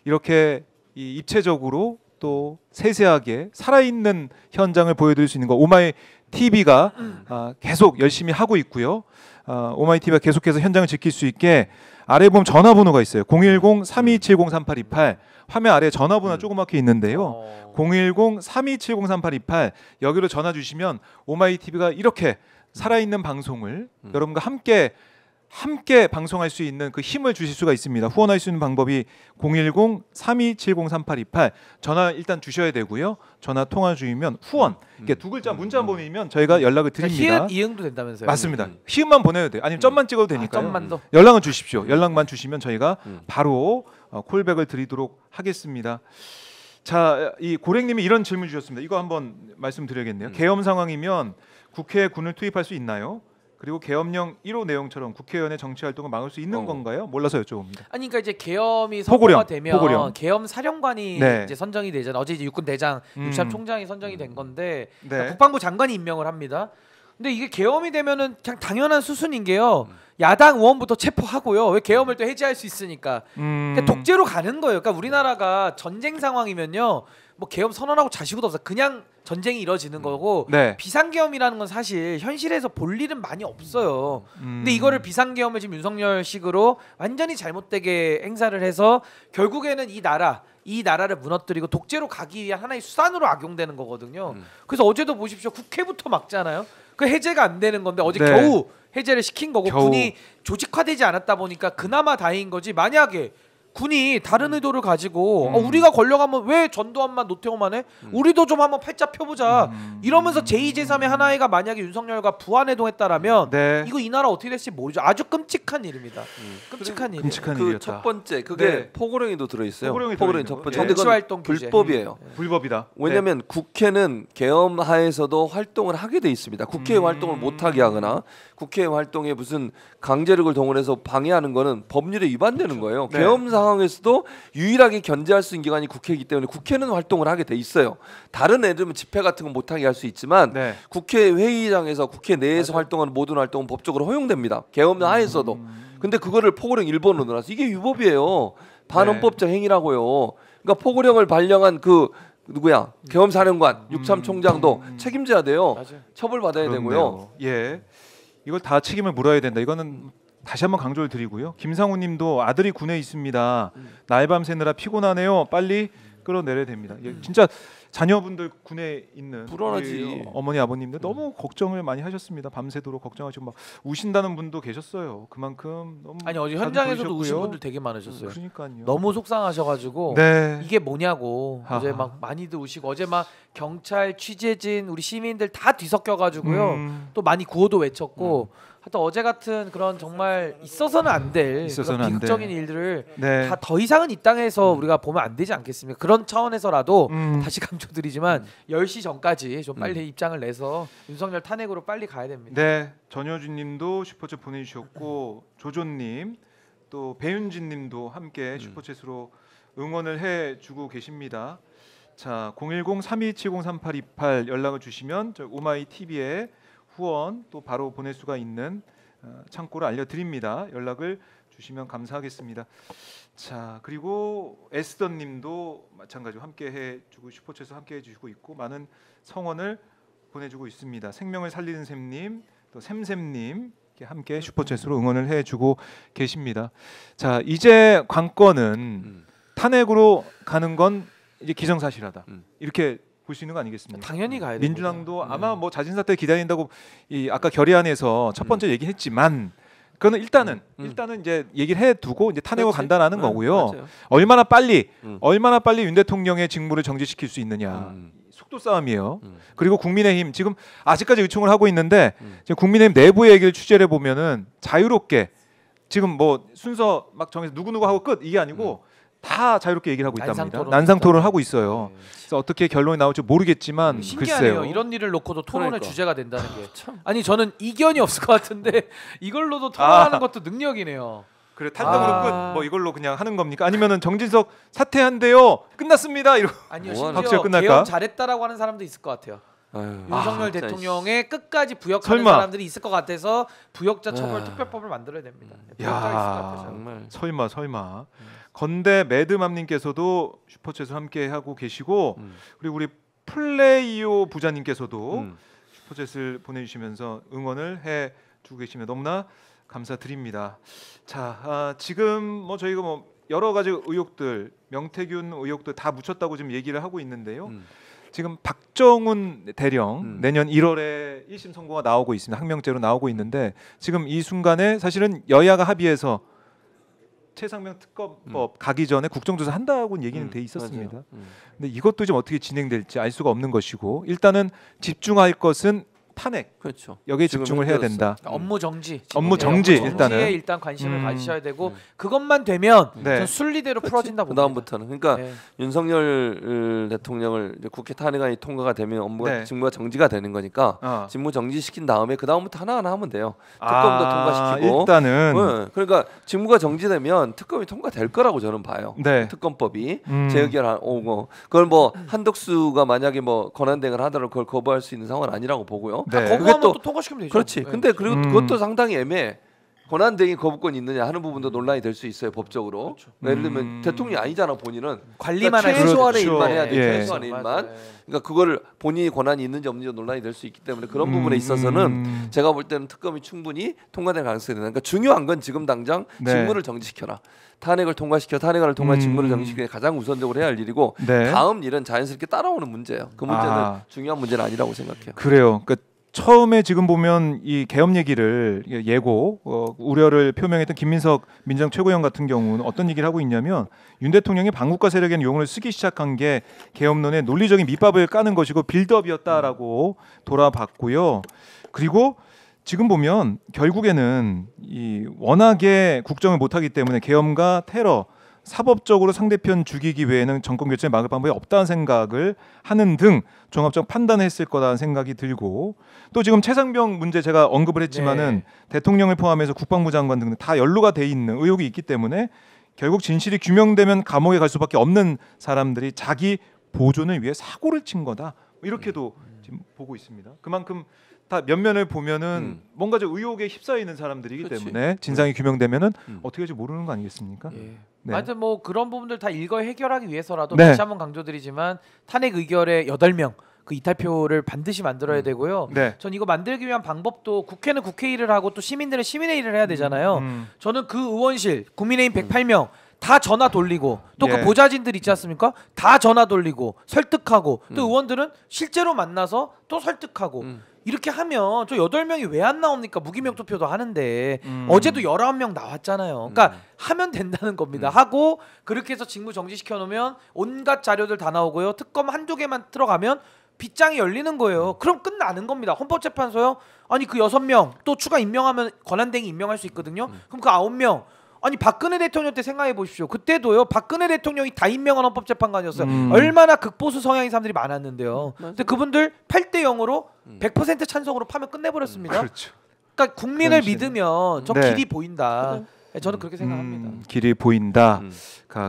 이렇게 이 입체적으로 또 세세하게 살아있는 현장을 보여드릴 수 있는 거 오마이 TV가 계속 열심히 하고 있고요. 오마이 TV가 계속해서 현장을 지킬 수 있게 아래 보면 전화번호가 있어요. 010-3270-3828 화면 아래 전화번호 조그맣게 있는데요. 010-3270-3828 여기로 전화 주시면 오마이 TV가 이렇게 살아있는 방송을 여러분과 함께 방송할 수 있는 그 힘을 주실 수가 있습니다. 후원할 수 있는 방법이 010-3270-3828 전화 일단 주셔야 되고요. 전화 통화 중이면 후원 이게 두 글자 문자 보내면 저희가 연락을 드립니다. 히읗 이응도 된다면서요? 맞습니다. 히읗만 보내도 돼요. 아니면 점만 찍어도 되니까요. 점만도. 연락은 주십시오. 연락만 주시면 저희가 바로 콜백을 드리도록 하겠습니다. 자, 이 고랭님이 이런 질문 주셨습니다. 이거 한번 말씀드려야겠네요. 계엄 상황이면 국회에 군을 투입할 수 있나요? 그리고 계엄령 1호 내용처럼 국회의원의 정치 활동을 막을 수 있는 건가요? 몰라서 여쭤봅니다. 아니 그러니까 이제 계엄이 포고령, 선고가 되면 포고령. 계엄 사령관이 네. 이제 선정이 되잖아요. 어제 이제 육군 대장, 육참 총장이 선정이 된 건데 네. 그러니까 국방부 장관이 임명을 합니다. 근데 이게 계엄이 되면은 그냥 당연한 수순인 게요. 야당 의원부터 체포하고요. 왜 계엄을 또 해제할 수 있으니까. 그러니까 독재로 가는 거예요. 그러니까 우리나라가 전쟁 상황이면요. 뭐 계엄 선언하고 자시고도 없어. 그냥 전쟁이 이뤄지는 거고 네. 비상계엄이라는 건 사실 현실에서 볼 일은 많이 없어요. 근데 이거를 비상계엄을 지금 윤석열식으로 완전히 잘못되게 행사를 해서 결국에는 이 나라를 무너뜨리고 독재로 가기 위한 하나의 수단으로 악용되는 거거든요. 그래서 어제도 보십시오. 국회부터 막잖아요. 그 해제가 안 되는 건데 어제 네. 겨우 해제를 시킨 거고 겨우. 군이 조직화되지 않았다 보니까 그나마 다행인 거지. 만약에 군이 다른 의도를 가지고 우리가 걸려가면 왜 전두환만 노태우만 해? 우리도 좀 한번 팔자 펴보자. 이러면서 제2, 제3의 하나이가 만약에 윤석열과 부안해동했다라면 네. 이거 이 나라 어떻게 될지 모르죠. 아주 끔찍한 일입니다. 끔찍한 일이에요. 끔찍한 그 일이었다. 첫 번째 그게 네. 포고령에도 들어 있어요. 포고령이 포고령 들어있는 첫 번째. 거. 근데 그건 정치활동 규제. 불법이에요. 불법이다. 왜냐하면 국회는 계엄 하에서도 활동을 하게 돼 있습니다. 국회 활동을 못 하게 하거나 국회 활동에 무슨 강제력을 동원해서 방해하는 거는 법률에 위반되는 거예요. 네. 계엄 상황에서도 유일하게 견제할 수 있는 기관이 국회이기 때문에 국회는 활동을 하게 돼 있어요. 다른 애들은 집회 같은 건 못 하게 할 수 있지만 네. 국회 회의장에서 국회 내에서 활동하는 모든 활동은 법적으로 허용됩니다. 계엄 하에서도. 근데 그거를 포고령 1번으로 넣어서 이게 위법이에요. 반헌법적 행위라고요. 그러니까 포고령을 발령한 그 누구야? 계엄사령관, 육참 총장도 책임져야 돼요. 맞아요. 처벌받아야 되고요. 그렇네요. 예, 이걸 다 책임을 물어야 된다. 이거는 다시 한번 강조를 드리고요. 김상우님도 아들이 군에 있습니다. 날밤 새느라 피곤하네요. 빨리 끌어내려야 됩니다. 예, 진짜 자녀분들 군에 있는 불안하지. 우리 어머니 아버님들 너무 걱정을 많이 하셨습니다. 밤새도록 걱정하시고 막 우신다는 분도 계셨어요. 그만큼 너무 아니 어제 다들 현장에서도 그러셨고요. 우신 분들 되게 많으셨어요. 그러니까요. 너무 속상하셔가지고 네. 이게 뭐냐고 하하. 어제 막 많이들 우시고 어제 막 경찰 취재진 우리 시민들 다 뒤섞여가지고요 또 많이 구호도 외쳤고 하여튼 어제 같은 그런 정말 있어서는 안 될 있어서는 그런 안 될. 비극적인 일들을 네. 다 더 이상은 이 땅에서 우리가 보면 안 되지 않겠습니까? 그런 차원에서라도 다시 강조드리지만 10시 전까지 좀 빨리 입장을 내서 윤석열 탄핵으로 빨리 가야 됩니다. 네, 전효준님도 슈퍼챗 보내주셨고 조조님 또 배윤진님도 함께 슈퍼챗으로 응원을 해주고 계십니다. 자, 010-3270-3828 연락을 주시면 저 오마이 TV에 후원 또 바로 보낼 수가 있는 창구를 알려드립니다. 연락을 주시면 감사하겠습니다. 자, 그리고 에스더님도 마찬가지로 함께 해주고 슈퍼챗에서 함께 해주시고 있고 많은 성원을 보내주고 있습니다. 생명을 살리는 샘님, 또 샘샘님 이렇게 함께 슈퍼챗으로 응원을 해주고 계십니다. 자, 이제 관건은 탄핵으로 가는 건 이제 기정사실하다 이렇게 볼 수 있는 거 아니겠습니까? 당연히 가야 됩니다. 민주당도 아마 뭐 자진사퇴 기다린다고 이 아까 결의안에서 첫 번째 얘기했지만 그거는 일단은 이제 얘기를 해두고 이제 탄핵으로 그렇지. 간다라는 거고요. 맞아요. 얼마나 빨리 윤 대통령의 직무를 정지시킬 수 있느냐. 속도 싸움이에요. 그리고 국민의힘 지금 아직까지 의총을 하고 있는데 지금 국민의힘 내부의 얘기를 취재를 해보면은 자유롭게 지금 뭐 순서 막 정해서 누구누구 하고 끝 이게 아니고 다 자유롭게 얘기를 하고 있답니다. 난상토론을 하고 있어요. 네. 그래서 어떻게 결론이 나올지 모르겠지만 신기하네요. 글쎄요. 이런 일을 놓고도 토론의 그러니까. 주제가 된다는 게. 아니 저는 이견이 없을 것 같은데 이걸로도 토론하는 것도 능력이네요. 그래 탈당으로 아. 끝 뭐 이걸로 그냥 하는 겁니까? 아니면은 정진석 사퇴한대요. 끝났습니다. 이러고 아니요. 뭐 하는 박수가 심지어 끝날까? 계엄 잘했다고 하는 사람도 있을 것 같아요. 아유, 윤석열 진짜 대통령의 끝까지 부역하는 설마. 사람들이 있을 것 같아서 부역자 처벌 아. 특별법을 만들어야 됩니다. 야. 부역자 있을 것 같아서. 정말 설마 건대 매드맘님께서도 슈퍼챗을 함께 하고 계시고 그리고 우리 플레이오 부자님께서도 슈퍼챗을 보내주시면서 응원을 해주고 계시면 너무나 감사드립니다. 자, 지금 뭐 저희가 뭐 여러 가지 의혹들, 명태균 의혹들 다 묻혔다고 지금 얘기를 하고 있는데요. 지금 박정훈 대령 내년 1월에 1심 선고가 나오고 있습니다. 항명죄로 나오고 있는데 지금 이 순간에 사실은 여야가 합의해서 최상명 특검법 가기 전에 국정조사 한다고는 얘기는 돼 있었습니다. 근데 이것도 좀 어떻게 진행될지 알 수가 없는 것이고 일단은 집중할 것은 탄핵. 그렇죠. 여기에 집중을 해야 된다. 업무 정지. 업무 정지, 일단은. 일단 관심을 가지셔야 되고 그것만 되면 네. 전 순리대로 풀어진다 그 봅니다. 다음부터는 그러니까 네. 윤석열 대통령을 이제 국회 탄핵안이 통과가 되면 업무가 네. 직무가 정지가 되는 거니까 직무 정지시킨 다음에 그 다음부터 하나하나 하면 돼요. 특검도 통과시키고 일단은 네. 그러니까 직무가 정지되면 특검이 통과될 거라고 저는 봐요. 네. 특검법이 재의결 오고 그걸 뭐 한덕수가 만약에 뭐 권한대행을 하더라도 그걸 거부할 수 있는 상황은 아니라고 보고요. 네. 거부하면 또 통과시키면 되죠. 그렇지. 네. 근데 그리고 그것도 상당히 애매해. 권한대행이 거부권이 있느냐 하는 부분도 논란이 될 수 있어요 법적으로. 그렇죠. 예를 들면 대통령이 아니잖아 본인은. 관리만 그러니까 할 최소한의 그렇죠. 일만 해야 돼. 예. 최소한의 맞아요. 일만. 네. 그러니까 그거를 본인이 권한이 있는지 없는지 논란이 될 수 있기 때문에 그런 부분에 있어서는 제가 볼 때는 특검이 충분히 통과될 가능성이 된다. 그러니까 중요한 건 지금 당장 네. 직무를 정지시켜라. 탄핵을 통과시켜 탄핵안을 통과 직무를 정지시키는 게 가장 우선적으로 해야 할 일이고 네. 다음 일은 자연스럽게 따라오는 문제예요. 그 문제는 중요한 문제는 아니라고 생각해요. 그래요. 그러니까 처음에 지금 보면 이 계엄 얘기를 예고 우려를 표명했던 김민석 민정 최고위원 같은 경우는 어떤 얘기를 하고 있냐면 윤 대통령이 반국가 세력에는 용어를 쓰기 시작한 게 계엄론의 논리적인 밑밥을 까는 것이고 빌드업이었다라고 돌아봤고요. 그리고 지금 보면 결국에는 이 워낙에 국정을 못하기 때문에 계엄과 테러 사법적으로 상대편 죽이기 외에는 정권 교체를 막을 방법이 없다는 생각을 하는 등 종합적 판단을 했을 거라는 생각이 들고 또 지금 최상병 문제 제가 언급을 했지만은 대통령을 포함해서 국방부 장관 등 다 연루가 돼 있는 의혹이 있기 때문에 결국 진실이 규명되면 감옥에 갈 수밖에 없는 사람들이 자기 보존을 위해 사고를 친 거다 이렇게도 지금 보고 있습니다. 그만큼 다 면면을 보면은 뭔가 좀 의혹에 휩싸여 있는 사람들이기 그치. 때문에 진상이 규명되면은 어떻게 될지 모르는 거 아니겠습니까? 예. 네. 하여튼 뭐 그런 부분들 다 일거 해결하기 위해서라도 네. 다시 한번 강조드리지만 탄핵 의결에 8명 그 이탈표를 반드시 만들어야 되고요. 네. 전 이거 만들기 위한 방법도 국회는 국회 일을 하고 또 시민들은 시민의 일을 해야 되잖아요. 저는 그 의원실 국민의힘 108명 다 전화 돌리고 또 그 예. 보좌진들 있지 않습니까? 다 전화 돌리고 설득하고 또 의원들은 실제로 만나서 또 설득하고 이렇게 하면 저 8명이 왜 안 나옵니까? 무기명 투표도 하는데 어제도 19명 나왔잖아요. 그러니까 하면 된다는 겁니다. 하고 그렇게 해서 직무 정지시켜 놓으면 온갖 자료들 다 나오고요. 특검 한두 개만 들어가면 빗장이 열리는 거예요. 그럼 끝나는 겁니다. 헌법재판소요? 아니 그 6명 또 추가 임명하면 권한대행이 임명할 수 있거든요. 그럼 그 9명 아니 박근혜 대통령 때 생각해 보십시오. 그때도요. 박근혜 대통령이 다 임명한 헌법재판관이었어요. 얼마나 극보수 성향의 사람들이 많았는데요. 근데 그분들 8대 0으로 100% 찬성으로 파면 끝내버렸습니다. 그렇죠. 그러니까 국민을 현실. 믿으면 저 네. 길이 보인다. 저는 그렇게 생각합니다. 길이 보인다.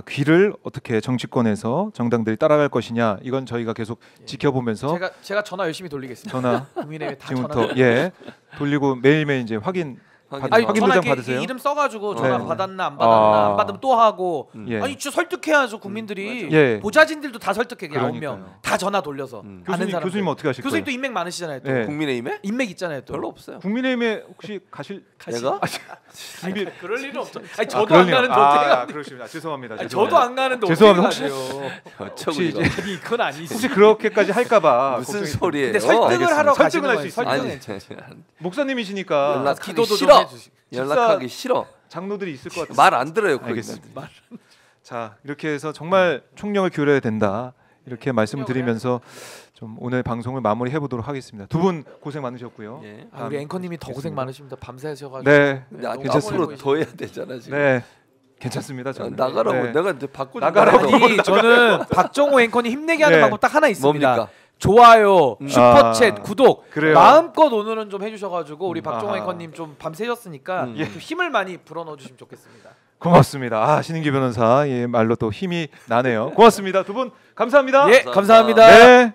귀를 어떻게 정치권에서 정당들이 따라갈 것이냐 이건 저희가 계속 지켜보면서 제가 전화 열심히 돌리겠습니다. 전화 국민의힘에 다 전화. 지금부터 돌리고 매일매일 이제 확인 아니 확인 전화 도장 이렇게 받으세요? 이름 써가지고 전화 네. 받았나 안 받았나 안 받으면 또 하고 예. 아니 진짜 설득해야죠 국민들이 예. 보좌진들도 다 설득해 그러니까요. 9명 다 전화 돌려서 아는 사람 교수님 어떻게 하실 교수님 또 거예요? 인맥 많으시잖아요 또 네. 국민의힘에 인맥 있잖아요 또 별로 없어요. 국민의힘에 혹시 가실 내가? 준비 그럴 일은 없죠. 아니 저도 그럴 안 리는- 가는데 어떻게 아, 가요? 그러십니다. 죄송합니다. 아니, 죄송합니다. 저도 안 가는데 죄송합니다. 어떻게 가세요? 혹시 이제 아니 그건 아니지. 혹시 그렇게까지 할까봐 무슨 걱정이- 소리예요? 근데 설득을 알겠습니다. 하러 설득을 가시는 할수 거예요. 있습니다. 설득은 아니 목사님이시니까 연락하기 기도도 좀 싫어. 해주시고. 연락하기 싫어. 장로들이 있을 것 같아요. 말 안 들어요. 알겠습니다. 자 이렇게 해서 정말 총력을 기울여야 된다 이렇게 말씀을 드리면서 좀 오늘 방송을 마무리해 보도록 하겠습니다. 두 분 고생 많으셨고요. 예. 아, 우리 앵커님이 더 고생 많으십니다. 밤새셔가지고. 네, 근데 너무 괜찮습니다. 앞으로 더 해야 되잖아 지금. 네, 괜찮습니다. 저는. 나가라고 네. 내가 이제 바꾸지 나가라고. 말아도 아니 저는 박정호 앵커님 힘내게 하는 네. 방법 딱 하나 있습니다. 뭡니까? 좋아요, 슈퍼챗, 구독 그래요. 마음껏 오늘은 좀 해주셔가지고 우리 박정호 아하. 앵커님 좀 밤새셨으니까 예. 좀 힘을 많이 불어넣어 주시면 좋겠습니다. 고맙습니다. 신인기 변호사 예, 말로 또 힘이 나네요. 고맙습니다. 두 분 감사합니다. 예, 감사합니다. 네.